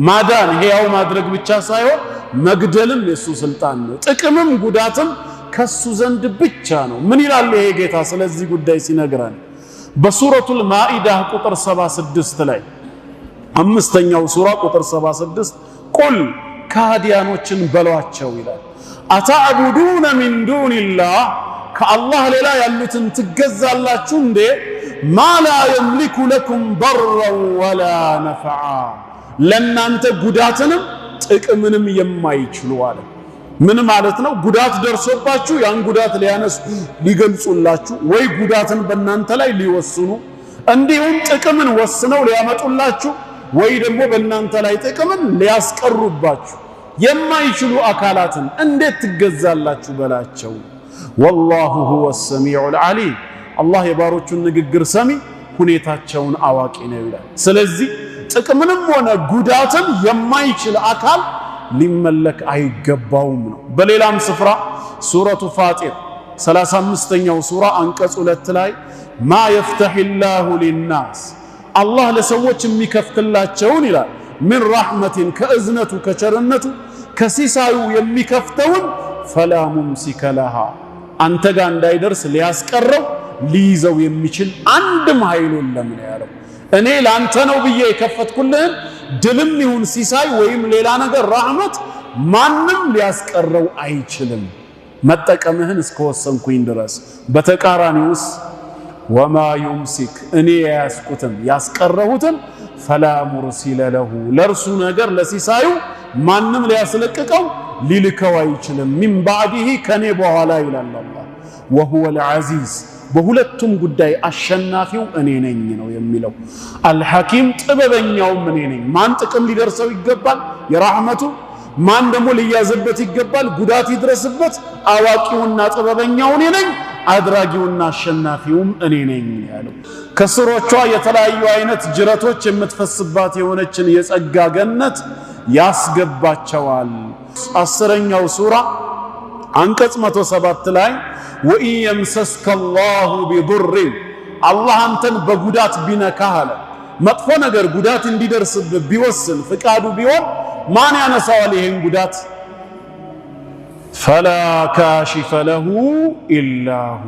S2: ማዳን ሕያው ማድረግ ብቻ ሳይሆን መግደልም የሱ ስልጣን ነው። ጥቅምም ጉዳትም ከሱ ዘንድ ብቻ ነው። ምን ይላል ይሄ ጌታ ስለዚህ ጉዳይ ሲነግረን? በሱረቱል ማኢዳ ቁጥር 76 ላይ አምስተኛው ሱራ ቁጥር 76 ቁል ካዲያኖችን በሏቸው ይላል አተዕቡዱነ ሚን ዱንላህ ከአላህ ሌላ ያሉትን ትገዛላችሁ እንዴ? ማላ የምሊኩ ለኩም በረን ወላ ነፍዓ ለናንተ ጉዳትንም ጥቅምንም የማይችሉ አለ። ምን ማለት ነው? ጉዳት ደርሶባችሁ ያን ጉዳት ሊያነሱ ሊገልጹላችሁ ወይ ጉዳትን በእናንተ ላይ ሊወስኑ እንዲሁም ጥቅምን ወስነው ሊያመጡላችሁ ወይ ደግሞ በእናንተ ላይ ጥቅምን ሊያስቀሩባችሁ የማይችሉ አካላትን እንዴት ትገዛላችሁ በላቸው። ወላሁ ሁወ ሰሚዑል ዓሊም አላህ የባሮቹን ንግግር ሰሚ ሁኔታቸውን አዋቂ ነው ይላል። ስለዚህ ጥቅምንም ሆነ ጉዳትን የማይችል አካል ሊመለክ አይገባውም ነው። በሌላም ስፍራ ሱረቱ ፋጢር 35ኛው ሱራ አንቀጽ 2 ላይ ማ የፍተሂላሁ ሊናስ አላህ ለሰዎች የሚከፍትላቸውን ይላል ምን ረሕመቲን ከእዝነቱ ከቸርነቱ ከሲሳዩ የሚከፍተውን ፈላ ሙምሲከ ለሃ አንተ ጋር እንዳይደርስ ሊያስቀረው ሊይዘው የሚችል አንድም ኃይል የለም ነው ያለው። እኔ ላንተ ነው ብዬ የከፈትኩልህን ድልም ይሁን ሲሳይ ወይም ሌላ ነገር ረሕመት ማንም ሊያስቀረው አይችልም መጠቀምህን እስከወሰንኩኝ ድረስ። በተቃራኒውስ ወማ ዩምሲክ እኔ ያስቁትን ያስቀረሁትን ፈላ ሙርሲለ ለሁ ለርሱ ነገር ለሲሳዩ ማንም ሊያስለቅቀው ሊልከው አይችልም። ሚን ባዕዲሂ ከኔ በኋላ ይላል አላህ። ወሁወል ዐዚዝ በሁለቱም ጉዳይ አሸናፊው እኔ ነኝ ነው የሚለው። አልሐኪም ጥበበኛውም እኔ ነኝ። ማን ጥቅም ሊደርሰው ይገባል የራህመቱ፣ ማን ደግሞ ሊያዝበት ይገባል ጉዳት ይድረስበት፣ አዋቂውና ጥበበኛው እኔ ነኝ። አድራጊውና አሸናፊውም እኔ ነኝ ያለው። ከስሮቿ የተለያዩ አይነት ጅረቶች የምትፈስባት የሆነችን የጸጋ ገነት ያስገባቸዋል። 10ኛው ሱራ አንቀጽ 107 ላይ ወኢን የምሰስከ አላሁ ቢዱርን አላህ አንተን በጉዳት ቢነካህ አለ። መጥፎ ነገር ጉዳት እንዲደርስብህ ቢወስን ፍቃዱ ቢሆን ማን ያነሳዋል ይሄን ጉዳት? ፈላ ካሽፈ ለሁ ኢላሁ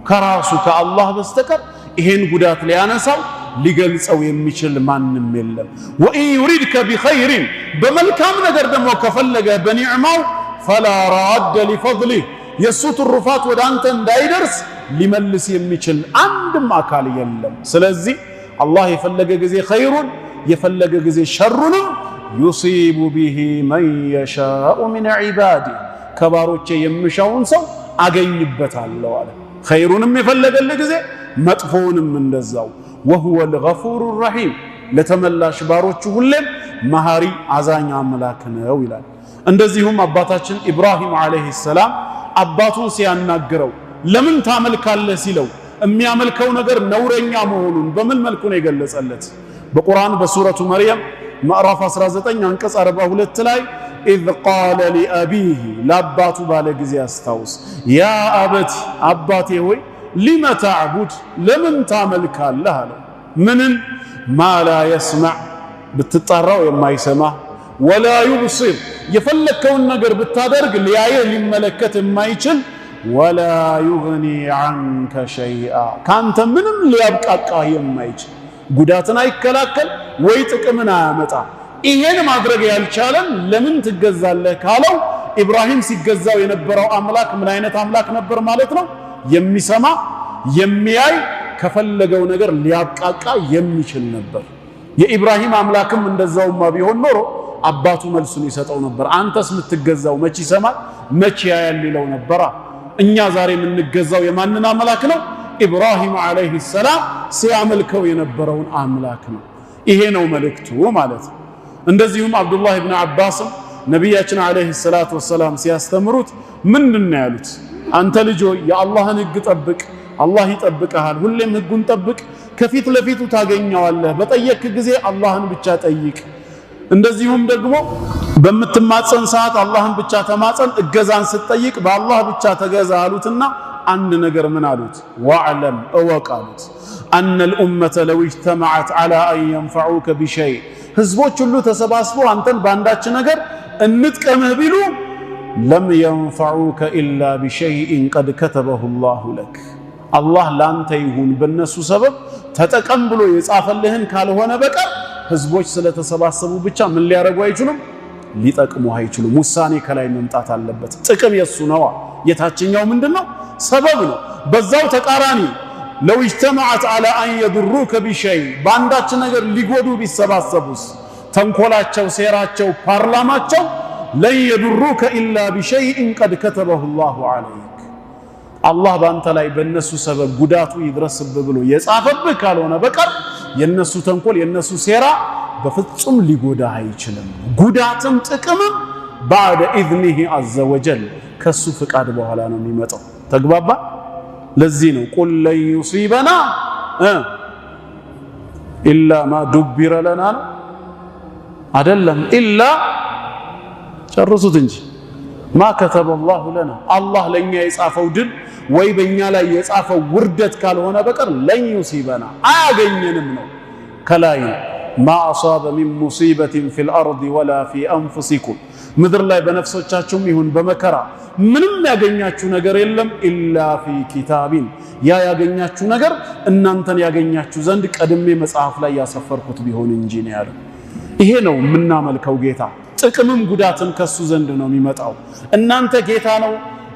S2: ከራሱ ከአላህ በስተቀር ይሄን ጉዳት ሊያነሳው ሊገልጸው የሚችል ማንም የለም። ወኢን ዩሪድከ ቢኸይሪን በመልካም ነገር ደግሞ ከፈለገ በኒዕማው ፈላ ራደ ሊፈድሊህ የሱ ትሩፋት ወደ አንተ እንዳይደርስ ሊመልስ የሚችል አንድም አካል የለም። ስለዚህ አላህ የፈለገ ጊዜ ኸይሩን የፈለገ ጊዜ ሸሩንም ዩሲቡ ቢሂ መን የሻኡ ሚን ዒባዲህ ከባሮቼ የምሻውን ሰው አገኝበታለሁ አለ። ኸይሩንም የፈለገልህ ጊዜ መጥፎውንም እንደዛው። ወሁወል ገፉሩ ረሒም ለተመላሽ ባሮቹ ሁሌም መሃሪ አዛኝ አምላክ ነው ይላል። እንደዚሁም አባታችን ኢብራሂም ዓለይሂ ሰላም አባቱን ሲያናግረው ለምን ታመልካለህ ሲለው የሚያመልከው ነገር ነውረኛ መሆኑን በምን መልኩ ነው የገለጸለት? በቁርአን በሱረቱ መርየም ምዕራፍ 19 አንቀጽ 42 ላይ ኢዝ ቃለ ሊአቢሂ ለአባቱ ባለ ጊዜ አስታውስ፣ ያ አበቲ አባቴ ሆይ ሊመ ተዕቡድ ለምን ታመልካለህ አለው። ምንን? ማ ላ የስመዕ ብትጣራው የማይሰማ ወላ ዩብሲር የፈለከውን ነገር ብታደርግ ሊያየህ ሊመለከት የማይችል ወላ ዩግኒ ዐንከ ሸይአ ካንተ ምንም ሊያብቃቃህ የማይችል ጉዳትን አይከላከል ወይ ጥቅምን አያመጣ። ይሄን ማድረግ ያልቻለን ለምን ትገዛለህ ካለው ኢብራሂም ሲገዛው የነበረው አምላክ ምን አይነት አምላክ ነበር ማለት ነው? የሚሰማ የሚያይ ከፈለገው ነገር ሊያብቃቃ የሚችል ነበር። የኢብራሂም አምላክም እንደዛውማ ቢሆን ኖሮ አባቱ መልሱን ይሰጠው ነበር። አንተስ የምትገዛው መቼ ይሰማል መቼ ያያል ይለው ነበር። እኛ ዛሬ የምንገዛው የማንን አምላክ ነው? ኢብራሂም ዓለይሂ ሰላም ሲያመልከው የነበረውን አምላክ ነው። ይሄ ነው መልእክቱ ማለት ነው። እንደዚሁም አብዱላህ ኢብኑ አባስም ነቢያችን ዓለይሂ ሰላቱ ወሰላም ሲያስተምሩት ምንድን ነው ያሉት? አንተ ልጅ ሆይ የአላህን ሕግ ጠብቅ፣ አላህ ይጠብቅሃል። ሁሌም ሕጉን ጠብቅ፣ ከፊት ለፊቱ ታገኘዋለህ። በጠየቅ ጊዜ አላህን ብቻ ጠይቅ። እንደዚሁም ደግሞ በምትማጸን ሰዓት አላህን ብቻ ተማጸን፣ እገዛን ስትጠይቅ በአላህ ብቻ ተገዛ አሉትና አንድ ነገር ምን አሉት? ወዕለም እወቅ አሉት። አነል ኡመተ ለው እጅተመዐት ዐላ አን የንፈዑከ ቢሸይ ህዝቦች ሁሉ ተሰባስበው አንተን በአንዳች ነገር እንጥቀምህ ቢሉ ለም የንፈዑከ ኢላ ቢሸይኢን ቀድ ከተበሁ ላሁ ለክ አላህ ላንተ ይሁን በነሱ ሰበብ ተጠቀም ብሎ የጻፈልህን ካልሆነ በቀር ህዝቦች ስለተሰባሰቡ ብቻ ምን ሊያረጉ አይችሉም? ሊጠቅሙ አይችሉም። ውሳኔ ከላይ መምጣት አለበት። ጥቅም የሱ ነው። የታችኛው ምንድነው? ሰበብ ነው። በዛው ተቃራኒ ለው እጅተመዐት ዐላ አን የድሩከ ቢሸይ በአንዳች ነገር ሊጎዱ ቢሰባሰቡስ ተንኮላቸው፣ ሴራቸው፣ ፓርላማቸው ለን የድሩከ ኢላ ቢሸይኢን ቀድ ከተበሁ ላሁ ዐለይክ አላህ በአንተ ላይ በእነሱ ሰበብ ጉዳቱ ይድረስብህ ብሎ የጻፈብህ ካልሆነ በቀር የነሱ ተንኮል የነሱ ሴራ በፍጹም ሊጎዳህ አይችልም። ጉዳትም ጥቅምም ባዕደ ኢዝኒሂ ዐዘ ወጀል ከሱ ፍቃድ በኋላ ነው የሚመጣው። ተግባባ? ለዚህ ነው ቁል ለን ዩሲበና ኢላ ማ ዱቢረ ለና ነው አይደለም። ኢላ ጨርሱት እንጂ ማ ከተበ ላሁ ለና አላህ ለእኛ የጻፈው ድል ወይ በእኛ ላይ የጻፈው ውርደት ካልሆነ በቀር ለን ዩሲበና አያገኘንም ነው። ከላይ ማ አሳበ ሚን ሙሲበትን ፊል አርድ ወላ ፊ አንፉሲኩም ምድር ላይ በነፍሶቻችሁም ይሁን በመከራ ምንም ያገኛችሁ ነገር የለም ኢላ ፊ ኪታቢን ያ ያገኛችሁ ነገር እናንተን ያገኛችሁ ዘንድ ቀድሜ መጽሐፍ ላይ ያሰፈርኩት ቢሆን እንጂ ነው ያለው። ይሄ ነው የምናመልከው ጌታ። ጥቅምም ጉዳትም ከሱ ዘንድ ነው የሚመጣው። እናንተ ጌታ ነው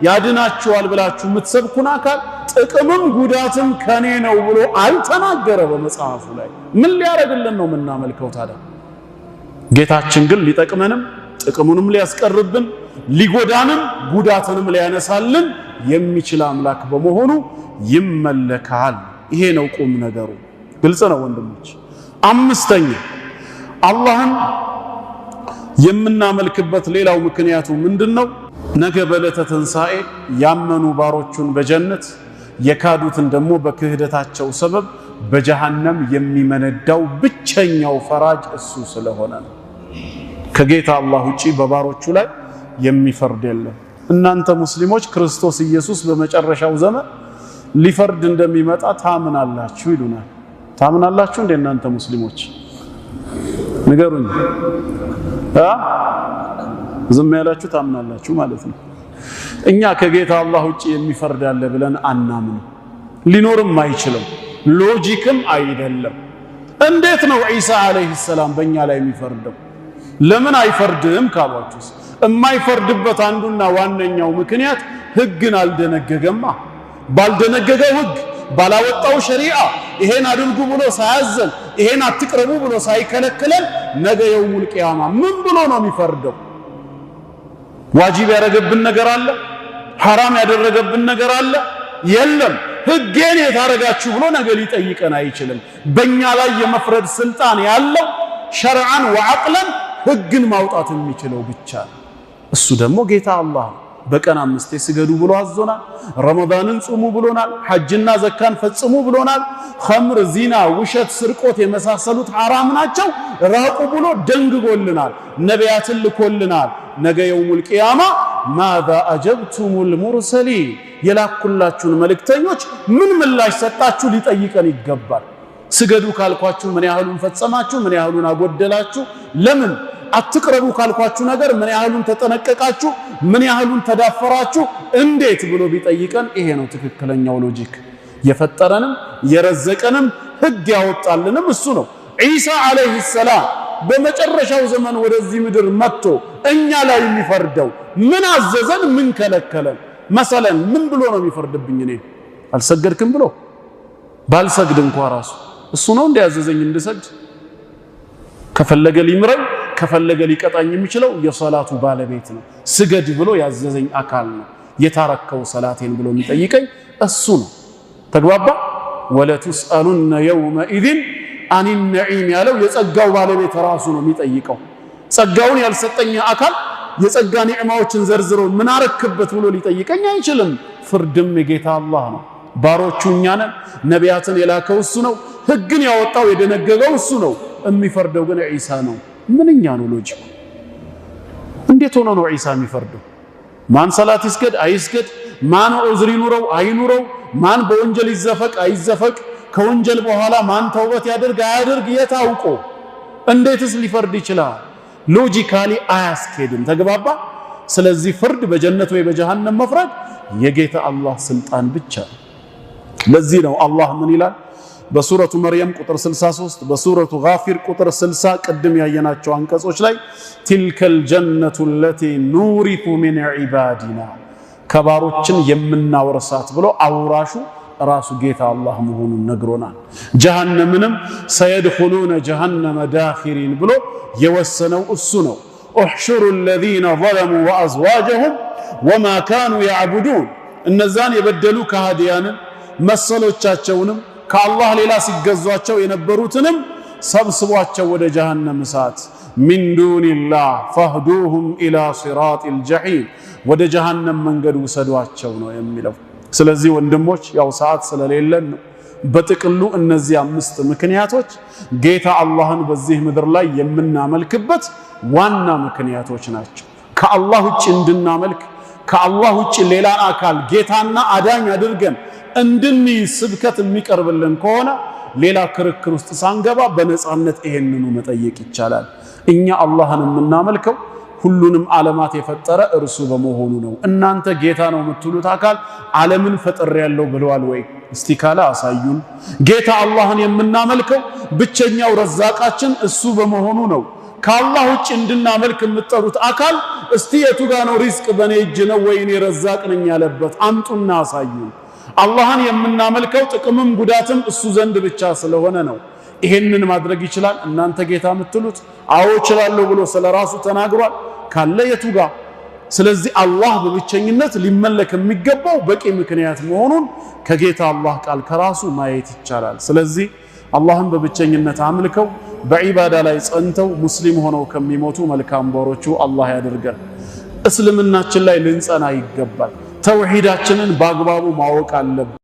S2: ያድናችኋል ብላችሁ የምትሰብኩን አካል ጥቅምም ጉዳትም ከኔ ነው ብሎ አልተናገረ በመጽሐፉ ላይ። ምን ሊያረግልን ነው የምናመልከው ታዲያ? ጌታችን ግን ሊጠቅመንም ጥቅሙንም ሊያስቀርብን ሊጎዳንም ጉዳትንም ሊያነሳልን የሚችል አምላክ በመሆኑ ይመለካል። ይሄ ነው ቁም ነገሩ። ግልጽ ነው ወንድሞች። አምስተኛ አላህን የምናመልክበት ሌላው ምክንያቱ ምንድነው? ነገ በዕለተ ትንሣኤ ያመኑ ባሮቹን በጀነት የካዱትን ደግሞ በክህደታቸው ሰበብ በጀሃነም የሚመነዳው ብቸኛው ፈራጅ እሱ ስለሆነ ነው። ከጌታ አላህ ውጪ በባሮቹ ላይ የሚፈርድ የለም። እናንተ ሙስሊሞች ክርስቶስ ኢየሱስ በመጨረሻው ዘመን ሊፈርድ እንደሚመጣ ታምናላችሁ ይሉናል። ታምናላችሁ እንደ እናንተ ሙስሊሞች ንገሩኝ። ዝም ያላችሁ ታምናላችሁ ማለት ነው። እኛ ከጌታ አላህ ውጪ የሚፈርድ አለ ብለን አናምን፣ ሊኖርም አይችልም፣ ሎጂክም አይደለም። እንዴት ነው ዒሳ አለይሂ ሰላም በእኛ ላይ የሚፈርደው? ለምን አይፈርድም ካሏችሁስ፣ የማይፈርድበት አንዱና ዋነኛው ምክንያት ህግን አልደነገገማ። ባልደነገገው ህግ ባላወጣው ሸሪዓ ይሄን አድርጉ ብሎ ሳያዘን ይሄን አትቅረቡ ብሎ ሳይከለክለን ነገ የውሙል ቂያማ ምን ብሎ ነው የሚፈርደው? ዋጂብ ያደረገብን ነገር አለ? ሐራም ያደረገብን ነገር አለ? የለም። ህጌን የታረጋችሁ ብሎ ነገ ሊጠይቀን አይችልም። በእኛ ላይ የመፍረድ ስልጣን ያለው ሸርዓን ወዐቅለን ህግን ማውጣት የሚችለው ብቻ ነው። እሱ ደግሞ ጌታ አላህ ነው። በቀን 5 ስገዱ ብሎ አዞናል። ረመዳንን ጾሙ ብሎናል። ሐጅና ዘካን ፈጽሙ ብሎናል። ኸምር፣ ዚና፣ ውሸት፣ ስርቆት የመሳሰሉት ሐራም ናቸው ራቁ ብሎ ደንግጎልናል። ነቢያትን ልኮልናል። ነገ የውሙል ቂያማ ማዛ አጀብቱሙል ሙርሰሊን የላኩላችሁን መልእክተኞች ምን ምላሽ ሰጣችሁ ሊጠይቀን ይገባል። ስገዱ ካልኳችሁ ምን ያህሉን ፈጸማችሁ? ምን ያህሉን አጎደላችሁ? ለምን አትቅረቡ ካልኳችሁ ነገር ምን ያህሉን ተጠነቀቃችሁ? ምን ያህሉን ተዳፈራችሁ? እንዴት ብሎ ቢጠይቀን ይሄ ነው ትክክለኛው ሎጂክ። የፈጠረንም የረዘቀንም ህግ ያወጣልንም እሱ ነው። ዒሳ አለይሂ ሰላም በመጨረሻው ዘመን ወደዚህ ምድር መጥቶ እኛ ላይ የሚፈርደው ምን አዘዘን? ምን ከለከለን? መሰለን ምን ብሎ ነው የሚፈርድብኝ? እኔ አልሰገድክም ብሎ ባልሰግድ እንኳን ራሱ እሱ ነው እንዲያዘዘኝ እንድሰግድ። ከፈለገ ሊምረኝ ከፈለገ ሊቀጣኝ የሚችለው የሶላቱ ባለቤት ነው። ስገድ ብሎ ያዘዘኝ አካል ነው። የታረከው ሰላቴን ብሎ የሚጠይቀኝ እሱ ነው። ተግባባ? ወለቱስአሉነ የውመኢዝን አኒ ነዒም ያለው የጸጋው ባለቤት ራሱ ነው የሚጠይቀው። ጸጋውን ያልሰጠኝ አካል የጸጋ ኒዕማዎችን ዘርዝሮ ምን አረክበት ብሎ ሊጠይቀኝ አይችልም። ፍርድም የጌታ አላህ ነው። ባሮቹ እኛ ነን። ነቢያትን የላከው እሱ ነው። ህግን ያወጣው የደነገገው እሱ ነው። የሚፈርደው ግን ዒሳ ነው። ምንኛ ነው ሎጂኩ? እንዴት ሆኖ ነው ዒሳ የሚፈርደው? ማን ሰላት ይስገድ አይስገድ፣ ማን ዑዝር ይኑረው አይኑረው፣ ማን በወንጀል ይዘፈቅ አይዘፈቅ፣ ከወንጀል በኋላ ማን ተውበት ያደርግ አያደርግ የታውቆ እንዴትስ ሊፈርድ ይችላል? ሎጂካሊ አያስኬድም። ተግባባ? ስለዚህ ፍርድ በጀነት ወይ በጀሃነም መፍረድ የጌታ አላህ ስልጣን ብቻ ነው። ለዚህ ነው አላህ ምን ይላል በሱረቱ መርየም ቁጥር 63 በሱረቱ ጋፊር ቁጥር 60 ቅድም ያየናቸው አንቀጾች ላይ ቲልከል ጀነቱ ለቲ ኑሪቱ ሚን ዒባዲና ከባሮችን የምናወርሳት ብሎ አውራሹ ራሱ ጌታ አላህ መሆኑን ነግሮናል። ጀሃነምንም ሰየድኹሉነ ጀሃነመ ዳኺሪን ብሎ የወሰነው እሱ ነው። احشر الذين ظلموا وازواجهم وما كانوا يعبدون እነዛን የበደሉ ከሃዲያንን መሰሎቻቸውንም ከአላህ ሌላ ሲገዟቸው የነበሩትንም ሰብስቧቸው ወደ ጀሃነም እሳት ሚን ዱኒላህ ፈህዱሁም ኢላ ሲራጢል ጀሒም ወደ ጀሃነም መንገድ ውሰዷቸው ነው የሚለው። ስለዚህ ወንድሞች ያው ሰዓት ስለሌለን ነው በጥቅሉ እነዚህ 5 ምክንያቶች ጌታ አላህን በዚህ ምድር ላይ የምናመልክበት ዋና ምክንያቶች ናቸው። ከአላህ ውጭ እንድናመልክ ከአላህ ውጭ ሌላ አካል ጌታና አዳኝ አድርገን እንድንይዝ ስብከት የሚቀርብልን ከሆነ ሌላ ክርክር ውስጥ ሳንገባ በነፃነት ይሄንኑ መጠየቅ ይቻላል። እኛ አላህን የምናመልከው ሁሉንም ዓለማት የፈጠረ እርሱ በመሆኑ ነው። እናንተ ጌታ ነው የምትሉት አካል ዓለምን ፈጥሬያለሁ ብለዋል ወይ? እስቲ ካለ አሳዩን። ጌታ አላህን የምናመልከው ብቸኛው ረዛቃችን እሱ በመሆኑ ነው። ከአላህ ውጭ እንድናመልክ የምትጠሩት አካል እስቲ የቱ ጋር ነው ሪዝቅ በኔ እጅ ነው ወይ እኔ ረዛቅ ነኝ ያለበት? አምጡና አሳዩን። አላህን የምናመልከው ጥቅምም ጉዳትም እሱ ዘንድ ብቻ ስለሆነ ነው። ይሄንን ማድረግ ይችላል እናንተ ጌታ የምትሉት? አዎ እችላለሁ ብሎ ስለራሱ ተናግሯል። ካለ የቱ ጋር? ስለዚህ አላህ በብቸኝነት ሊመለክ የሚገባው በቂ ምክንያት መሆኑን ከጌታ አላህ ቃል ከራሱ ማየት ይቻላል። ስለዚህ አላህን በብቸኝነት አምልከው በዒባዳ ላይ ጸንተው ሙስሊም ሆነው ከሚሞቱ መልካም ባሮቹ አላህ ያደርገን። እስልምናችን ላይ ልንጸና ይገባል። ተውሂዳችንን በአግባቡ ማወቅ አለብን።